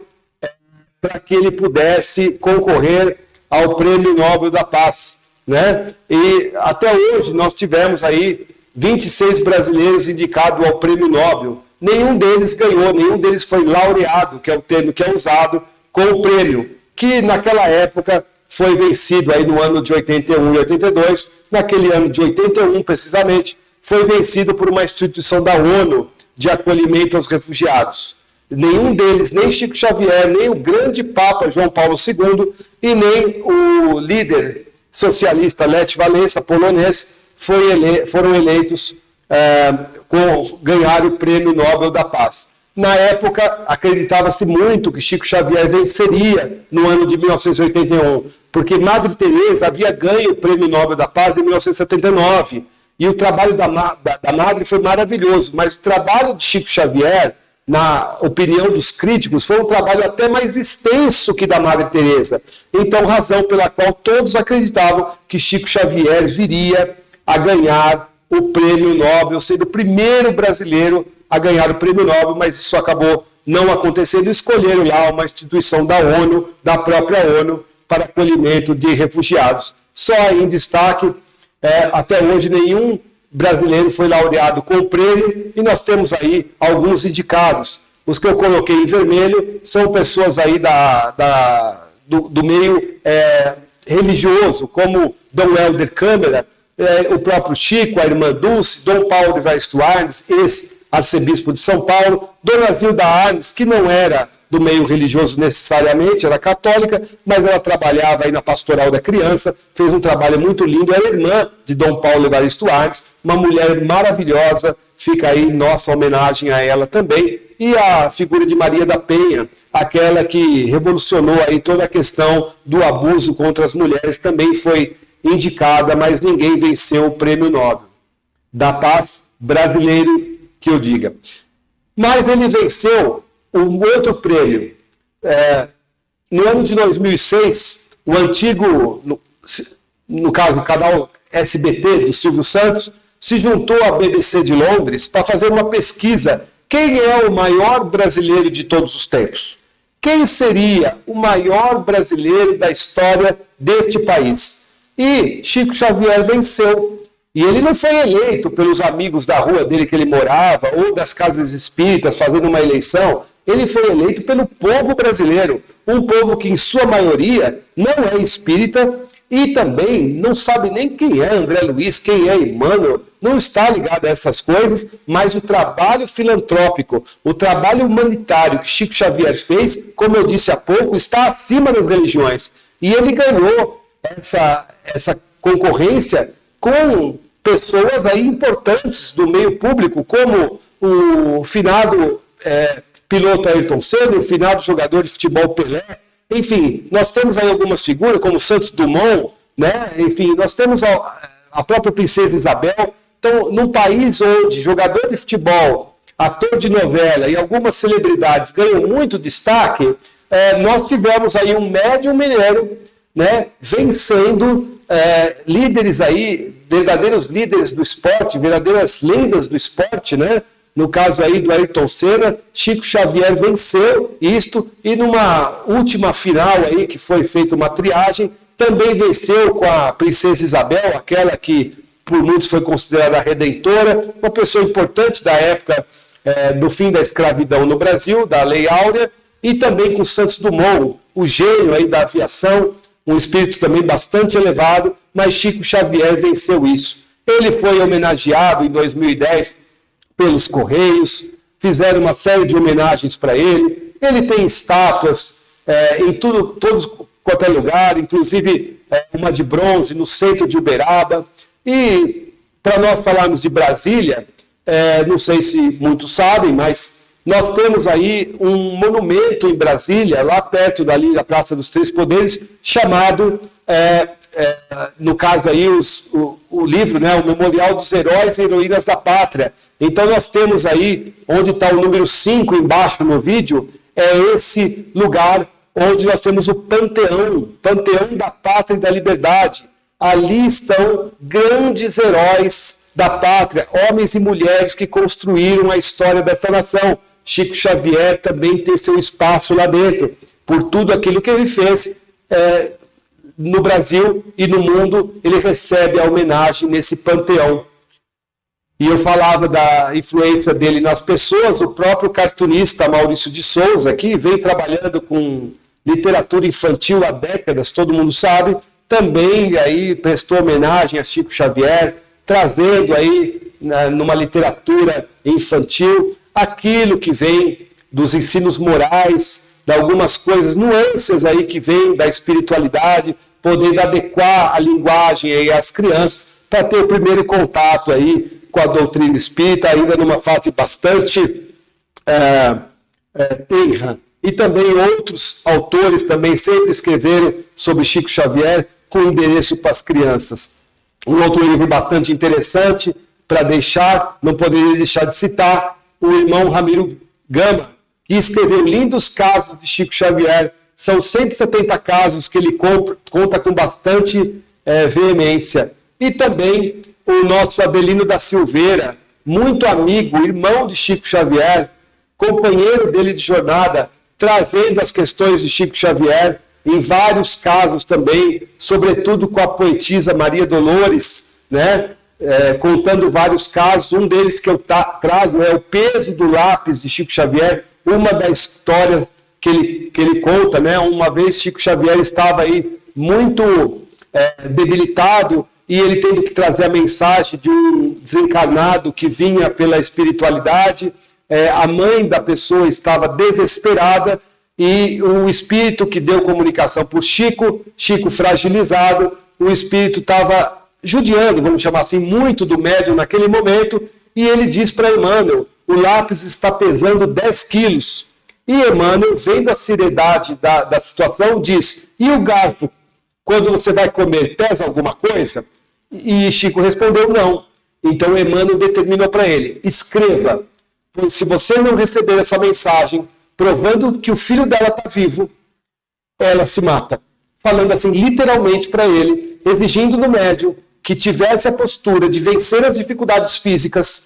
[SPEAKER 2] para que ele pudesse concorrer ao Prêmio Nobel da Paz, né? E até hoje nós tivemos aí 26 brasileiros indicados ao Prêmio Nobel. Nenhum deles ganhou, nenhum deles foi laureado, que é o termo que é usado, com o prêmio, que naquela época foi vencido aí no ano de 81 e 82, naquele ano de 81 precisamente, foi vencido por uma instituição da ONU de acolhimento aos refugiados. Nenhum deles, nem Chico Xavier, nem o grande Papa João Paulo II e nem o líder socialista Lech Walesa, polonês, foram eleitos, ganharam o Prêmio Nobel da Paz. Na época, acreditava-se muito que Chico Xavier venceria no ano de 1981, porque Madre Teresa havia ganho o Prêmio Nobel da Paz em 1979, e o trabalho da Madre foi maravilhoso, mas o trabalho de Chico Xavier, na opinião dos críticos, foi um trabalho até mais extenso que da Madre Teresa. Então, razão pela qual todos acreditavam que Chico Xavier viria a ganhar o Prêmio Nobel, sendo o primeiro brasileiro a ganhar o Prêmio Nobel, mas isso acabou não acontecendo. Escolheram lá uma instituição da ONU, da própria ONU, para acolhimento de refugiados. Só aí em destaque, até hoje nenhum brasileiro foi laureado com o prêmio, e nós temos aí alguns indicados. Os que eu coloquei em vermelho são pessoas aí do meio religioso, como Dom Helder Câmara, o próprio Chico, a irmã Dulce, Dom Paulo de Vasto Arnes, ex-arcebispo de São Paulo, Dona Zilda Arnes, que não era do meio religioso necessariamente, era católica, mas ela trabalhava aí na Pastoral da Criança, fez um trabalho muito lindo, era irmã de Dom Paulo Evaristo Arnes, uma mulher maravilhosa, fica aí nossa homenagem a ela também, e a figura de Maria da Penha, aquela que revolucionou aí toda a questão do abuso contra as mulheres, também foi indicada, mas ninguém venceu o Prêmio Nobel da Paz brasileiro, que eu diga. Mas ele venceu um outro prêmio. No ano de 2006, o antigo, no caso do canal SBT, do Silvio Santos, se juntou à BBC de Londres para fazer uma pesquisa. Quem é o maior brasileiro de todos os tempos? Quem seria o maior brasileiro da história deste país? E Chico Xavier venceu. E ele não foi eleito pelos amigos da rua dele que ele morava, ou das casas espíritas, fazendo uma eleição. Ele foi eleito pelo povo brasileiro, um povo que, em sua maioria, não é espírita e também não sabe nem quem é André Luiz, quem é Emmanuel, não está ligado a essas coisas, mas o trabalho filantrópico, o trabalho humanitário que Chico Xavier fez, como eu disse há pouco, está acima das religiões. E ele ganhou essa concorrência com pessoas aí importantes do meio público, como o finado piloto Ayrton Senna, o finado jogador de futebol Pelé. Enfim, nós temos aí algumas figuras, como Santos Dumont, né? Enfim, nós temos a própria Princesa Isabel. Então, num país onde jogador de futebol, ator de novela e algumas celebridades ganham muito destaque, nós tivemos aí um médium mineiro, né, vencendo líderes aí, verdadeiros líderes do esporte, verdadeiras lendas do esporte, né? No caso aí do Ayrton Senna, Chico Xavier venceu isto, e numa última final aí, que foi feita uma triagem, também venceu com a Princesa Isabel, aquela que por muitos foi considerada a redentora, uma pessoa importante da época do fim da escravidão no Brasil, da Lei Áurea, e também com Santos Dumont, o gênio aí da aviação, um espírito também bastante elevado, mas Chico Xavier venceu isso. Ele foi homenageado em 2010 pelos Correios, fizeram uma série de homenagens para ele. Ele tem estátuas em todos quanto é lugar, inclusive uma de bronze no centro de Uberaba. E para nós falarmos de Brasília, não sei se muitos sabem, mas nós temos aí um monumento em Brasília, lá perto dali da Praça dos Três Poderes, chamado, no caso aí, o livro, né, o Memorial dos Heróis e Heroínas da Pátria. Então nós temos aí, onde está o número 5 embaixo no vídeo, é esse lugar onde nós temos o Panteão da Pátria e da Liberdade. Ali estão grandes heróis da pátria, homens e mulheres que construíram a história dessa nação. Chico Xavier também tem seu espaço lá dentro, por tudo aquilo que ele fez no Brasil e no mundo, ele recebe a homenagem nesse panteão. E eu falava da influência dele nas pessoas, o próprio cartunista Maurício de Souza, que vem trabalhando com literatura infantil há décadas, todo mundo sabe, também aí prestou homenagem a Chico Xavier, trazendo aí numa literatura infantil aquilo que vem dos ensinos morais, de algumas coisas, nuances aí que vem da espiritualidade, podendo adequar a linguagem aí às crianças para ter o primeiro contato aí com a doutrina espírita, ainda numa fase bastante tenra. E também outros autores também sempre escreveram sobre Chico Xavier com endereço para as crianças. Um outro livro bastante interessante para deixar, não poderia deixar de citar, o irmão Ramiro Gama, que escreveu lindos casos de Chico Xavier. São 170 casos que ele conta com bastante veemência. E também o nosso Adelino da Silveira, muito amigo, irmão de Chico Xavier, companheiro dele de jornada, trazendo as questões de Chico Xavier, em vários casos também, sobretudo com a poetisa Maria Dolores, né? Contando vários casos. Um deles que eu trago é o peso do lápis de Chico Xavier, uma da história que ele conta, né? Uma vez Chico Xavier estava aí muito debilitado e ele tendo que trazer a mensagem de um desencarnado que vinha pela espiritualidade. A mãe da pessoa estava desesperada e o espírito que deu comunicação por Chico fragilizado, o espírito estava judiando, vamos chamar assim, muito do médium naquele momento, e ele diz para Emmanuel, o lápis está pesando 10 quilos. E Emmanuel, vendo a seriedade da situação, diz, e o garfo, quando você vai comer, pesa alguma coisa? E Chico respondeu, não. Então Emmanuel determinou para ele, escreva, pois se você não receber essa mensagem, provando que o filho dela está vivo, ela se mata. Falando assim, literalmente para ele, exigindo no médium que tivesse a postura de vencer as dificuldades físicas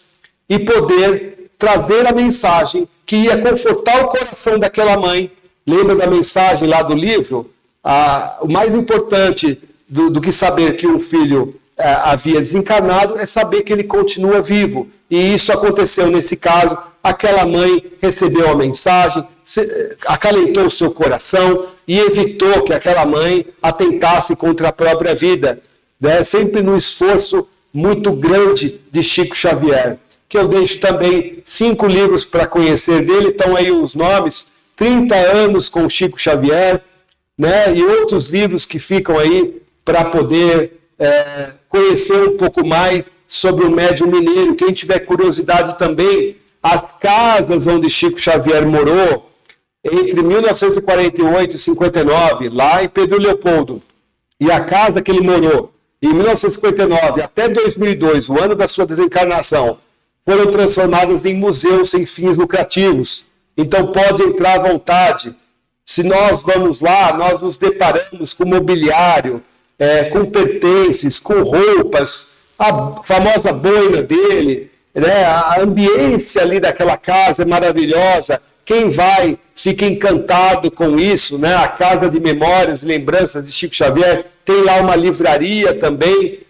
[SPEAKER 2] e poder trazer a mensagem que ia confortar o coração daquela mãe. Lembra da mensagem lá do livro? O mais importante do que saber que um filho havia desencarnado é saber que ele continua vivo. E isso aconteceu nesse caso. Aquela mãe recebeu a mensagem, acalentou o seu coração e evitou que aquela mãe atentasse contra a própria vida, né? Sempre no esforço muito grande de Chico Xavier. Que eu deixo também 5 livros para conhecer dele, estão aí os nomes, 30 anos com Chico Xavier, né? E outros livros que ficam aí para poder conhecer um pouco mais sobre o médium mineiro. Quem tiver curiosidade também, as casas onde Chico Xavier morou, entre 1948 e 59, lá em Pedro Leopoldo, e a casa que ele morou em 1959 até 2002, o ano da sua desencarnação, foram transformadas em museus sem fins lucrativos. Então pode entrar à vontade. Se nós vamos lá, nós nos deparamos com mobiliário, com pertences, com roupas, a famosa boina dele, né? A ambiência ali daquela casa é maravilhosa. Quem vai fica encantado com isso, né? A Casa de Memórias e Lembranças de Chico Xavier tem lá uma livraria também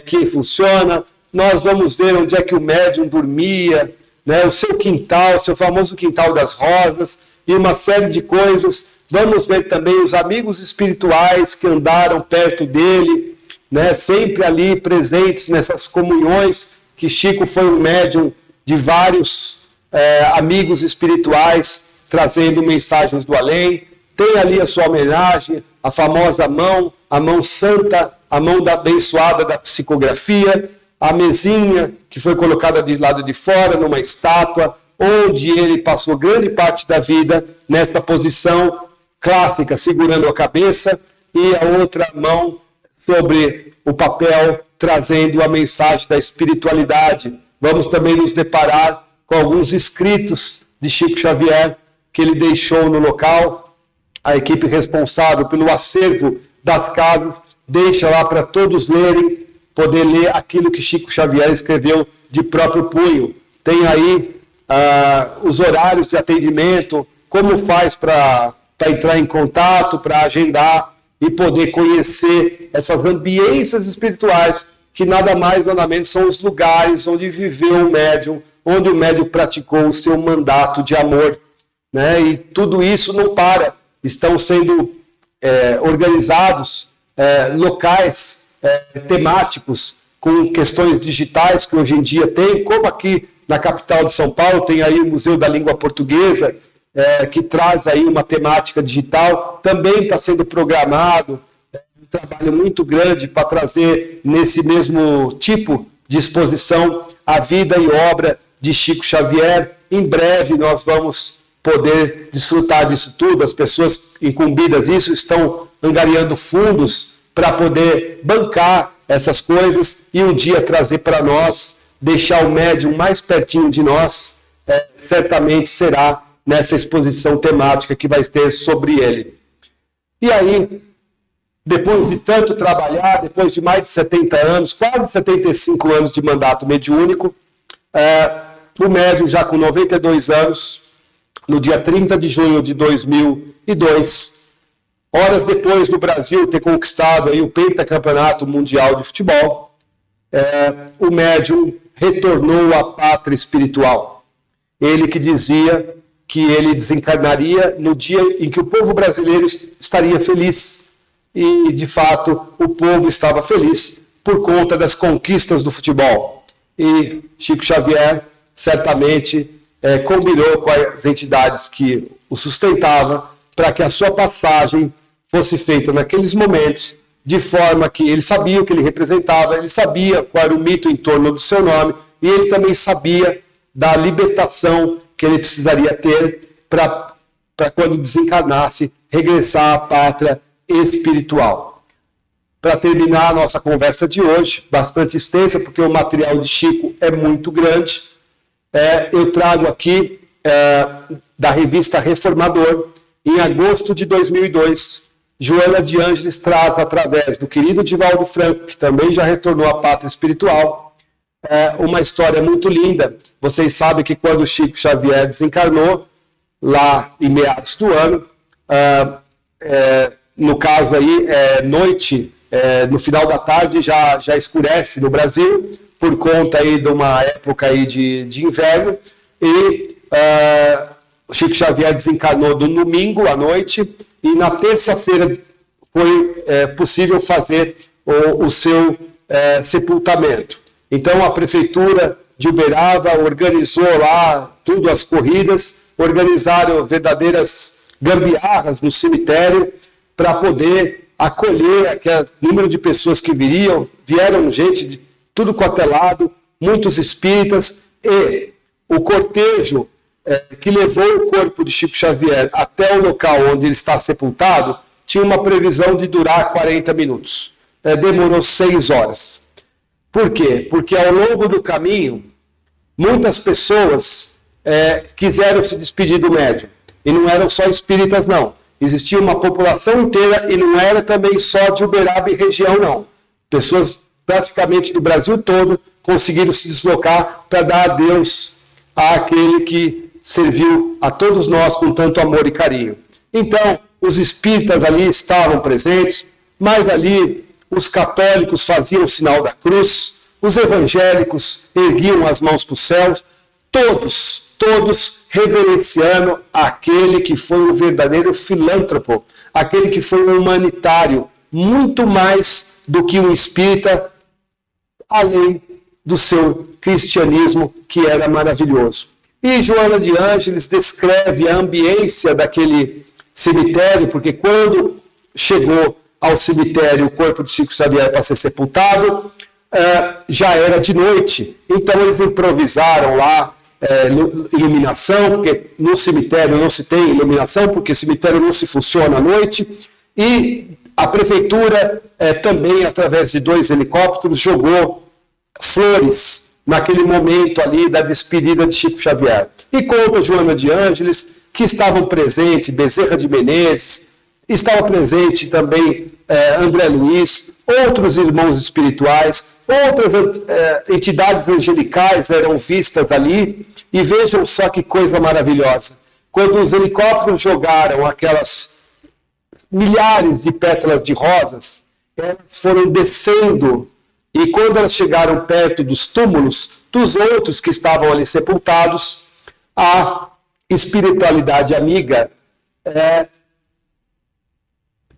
[SPEAKER 2] que funciona. Nós vamos ver onde é que o médium dormia, né? O seu quintal, o seu famoso quintal das rosas e uma série de coisas. Vamos ver também os amigos espirituais que andaram perto dele, né? Sempre ali presentes nessas comunhões, que Chico foi um médium de vários amigos espirituais trazendo mensagens do além. Tem ali a sua homenagem, a famosa mão, a mão santa, a mão abençoada da psicografia, a mesinha que foi colocada de lado de fora numa estátua, onde ele passou grande parte da vida nesta posição clássica, segurando a cabeça, e a outra mão sobre o papel, trazendo a mensagem da espiritualidade. Vamos também nos deparar com alguns escritos de Chico Xavier que ele deixou no local. A equipe responsável pelo acervo das casas deixa lá para todos lerem, poder ler aquilo que Chico Xavier escreveu de próprio punho. Tem aí os horários de atendimento, como faz para entrar em contato, para agendar e poder conhecer essas ambiências espirituais, que nada mais, nada menos são os lugares onde viveu o médium, onde o médium praticou o seu mandato de amor. Né? E tudo isso não para. Estão sendo organizados locais temáticos com questões digitais que hoje em dia tem, como aqui na capital de São Paulo tem aí o Museu da Língua Portuguesa, que traz aí uma temática digital, também está sendo programado um trabalho muito grande para trazer nesse mesmo tipo de exposição a vida e obra de Chico Xavier. Em breve nós vamos poder desfrutar disso tudo. As pessoas incumbidas nisso estão angariando fundos para poder bancar essas coisas e um dia trazer para nós, deixar o médium mais pertinho de nós, certamente será nessa exposição temática que vai ter sobre ele. E aí, depois de tanto trabalhar, depois de mais de 70 anos, quase 75 anos de mandato mediúnico, o médium já com 92 anos, no dia 30 de junho de 2002, horas depois do Brasil ter conquistado aí o pentacampeonato mundial de futebol, o médium retornou à pátria espiritual. Ele que dizia que ele desencarnaria no dia em que o povo brasileiro estaria feliz. E, de fato, o povo estava feliz por conta das conquistas do futebol. E Chico Xavier certamente combinou com as entidades que o sustentavam para que a sua passagem fosse feita naqueles momentos, de forma que ele sabia o que ele representava, ele sabia qual era o mito em torno do seu nome, e ele também sabia da libertação que ele precisaria ter para quando desencarnasse, regressar à pátria espiritual. Para terminar a nossa conversa de hoje, bastante extensa, porque o material de Chico é muito grande, eu trago aqui da revista Reformador, em agosto de 2002, Joana de Ângeles traz, através do querido Divaldo Franco, que também já retornou à pátria espiritual, uma história muito linda. Vocês sabem que quando Chico Xavier desencarnou, lá em meados do ano, no caso aí, noite, no final da tarde já escurece no Brasil, por conta aí de uma época aí de inverno, e o Chico Xavier desencarnou no domingo à noite, e na terça-feira foi possível fazer o seu sepultamento. Então a prefeitura de Uberaba organizou lá tudo, as corridas, organizaram verdadeiras gambiarras no cemitério para poder acolher aquele número de pessoas que vieram gente de tudo quanto é lado, muitos espíritas, e o cortejo que levou o corpo de Chico Xavier até o local onde ele está sepultado tinha uma previsão de durar 40 minutos. Demorou 6 horas. Por quê? Porque ao longo do caminho, muitas pessoas quiseram se despedir do médium. E não eram só espíritas, não. Existia uma população inteira, e não era também só de Uberaba e região, não. Pessoas praticamente do Brasil todo conseguiram se deslocar para dar adeus àquele que serviu a todos nós com tanto amor e carinho. Então, os espíritas ali estavam presentes, mas ali os católicos faziam o sinal da cruz, os evangélicos erguiam as mãos para os céus, todos reverenciando aquele que foi um verdadeiro filântropo, aquele que foi um humanitário, muito mais do que um espírita, além do seu cristianismo, que era maravilhoso. E Joana de Ângeles descreve a ambiência daquele cemitério, porque quando chegou ao cemitério o corpo de Chico Xavier para ser sepultado, já era de noite. Então eles improvisaram lá iluminação, porque no cemitério não se tem iluminação, porque cemitério não se funciona à noite. E a prefeitura também, através de 2 helicópteros, jogou flores naquele momento ali da despedida de Chico Xavier. E conta Joana de Ângeles que estavam presentes Bezerra de Menezes, estava presente também André Luiz, outros irmãos espirituais, outras entidades angelicais eram vistas ali, e vejam só que coisa maravilhosa. Quando os helicópteros jogaram aquelas milhares de pétalas de rosas, elas foram descendo, e quando elas chegaram perto dos túmulos dos outros que estavam ali sepultados, a espiritualidade amiga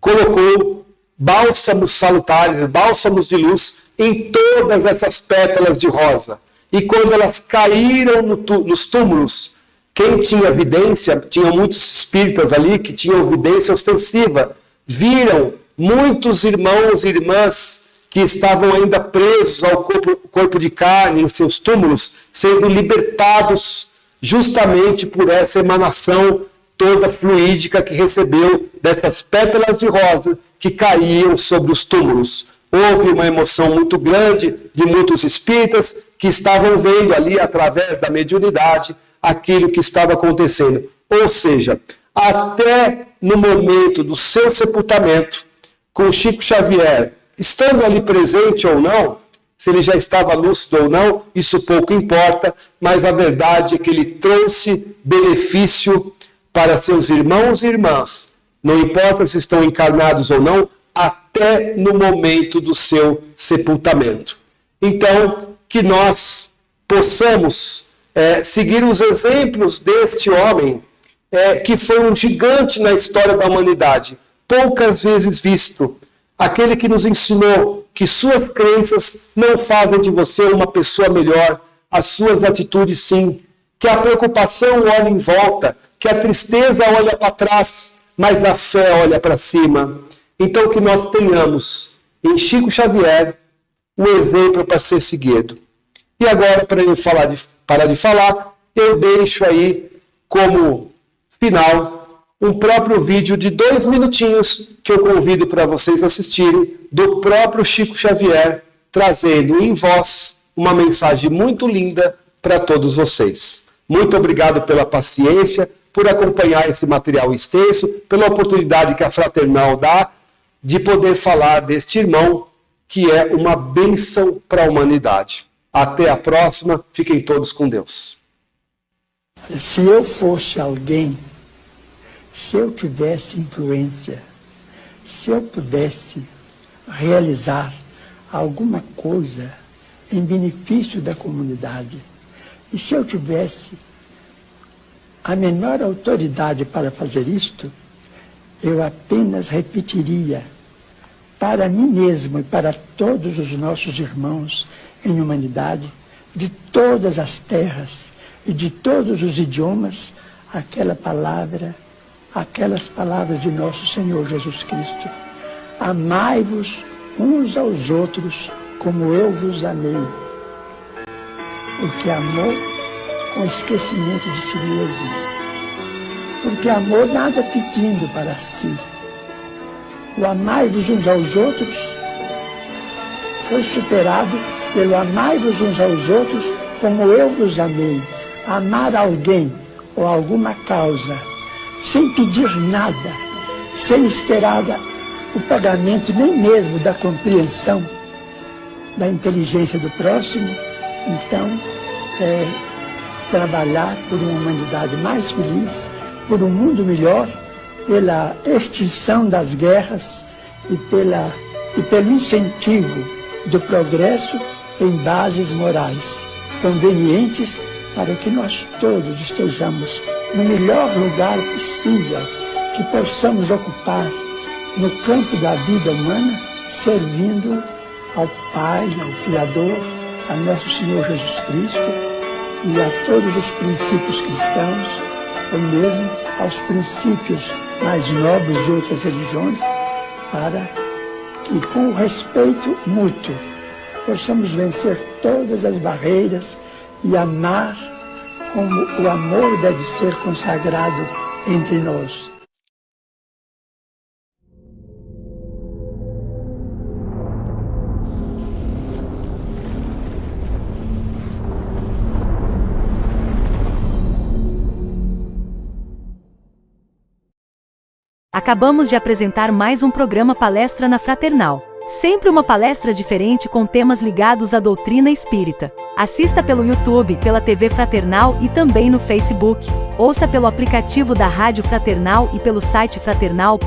[SPEAKER 2] colocou bálsamos salutares, bálsamos de luz em todas essas pétalas de rosa. E quando elas caíram nos túmulos, quem tinha vidência, tinha muitos espíritas ali que tinham vidência ostensiva, viram muitos irmãos e irmãs que estavam ainda presos ao corpo de carne em seus túmulos, sendo libertados justamente por essa emanação toda fluídica que recebeu dessas pétalas de rosa que caíam sobre os túmulos. Houve uma emoção muito grande de muitos espíritas que estavam vendo ali, através da mediunidade, aquilo que estava acontecendo. Ou seja, até no momento do seu sepultamento, com Chico Xavier, estando ali presente ou não, se ele já estava lúcido ou não, isso pouco importa, mas a verdade é que ele trouxe benefício para seus irmãos e irmãs, não importa se estão encarnados ou não, até no momento do seu sepultamento. Então, que nós possamos seguir os exemplos deste homem, que foi um gigante na história da humanidade, poucas vezes visto, aquele que nos ensinou que suas crenças não fazem de você uma pessoa melhor, as suas atitudes sim, que a preocupação olha em volta, que a tristeza olha para trás, mas a fé olha para cima. Então que nós tenhamos em Chico Xavier um exemplo para ser seguido. E agora, para eu parar de falar, eu deixo aí como final um próprio vídeo de 2 minutinhos que eu convido para vocês assistirem, do próprio Chico Xavier, trazendo em voz uma mensagem muito linda para todos vocês. Muito obrigado pela paciência, por acompanhar esse material extenso, pela oportunidade que a Fraternal dá de poder falar deste irmão, que é uma bênção para a humanidade. Até a próxima, fiquem todos com Deus.
[SPEAKER 3] Se eu fosse alguém, se eu tivesse influência, se eu pudesse realizar alguma coisa em benefício da comunidade, e se eu tivesse a menor autoridade para fazer isto, eu apenas repetiria para mim mesmo e para todos os nossos irmãos em humanidade, de todas as terras e de todos os idiomas, aquelas palavras de nosso Senhor Jesus Cristo. Amai-vos uns aos outros como eu vos amei. Porque amor com esquecimento de si mesmo. Porque amor nada pedindo para si. O amai-vos uns aos outros foi superado pelo amai-vos uns aos outros como eu vos amei. Amar alguém ou alguma causa sem pedir nada, sem esperar o pagamento nem mesmo da compreensão da inteligência do próximo, então trabalhar por uma humanidade mais feliz, por um mundo melhor, pela extinção das guerras e pelo incentivo do progresso em bases morais convenientes para que nós todos estejamos no melhor lugar possível que possamos ocupar no campo da vida humana, servindo ao Pai, ao Criador, a nosso Senhor Jesus Cristo, e a todos os princípios cristãos, ou mesmo aos princípios mais nobres de outras religiões, para que, com o respeito mútuo, possamos vencer todas as barreiras e amar como o amor deve ser consagrado entre nós.
[SPEAKER 4] Acabamos de apresentar mais um programa Palestra na Fraternal. Sempre uma palestra diferente com temas ligados à doutrina espírita. Assista pelo YouTube, pela TV Fraternal e também no Facebook. Ouça pelo aplicativo da Rádio Fraternal e pelo site fraternal.net.br.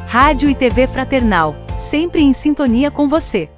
[SPEAKER 4] Rádio e TV Fraternal, sempre em sintonia com você.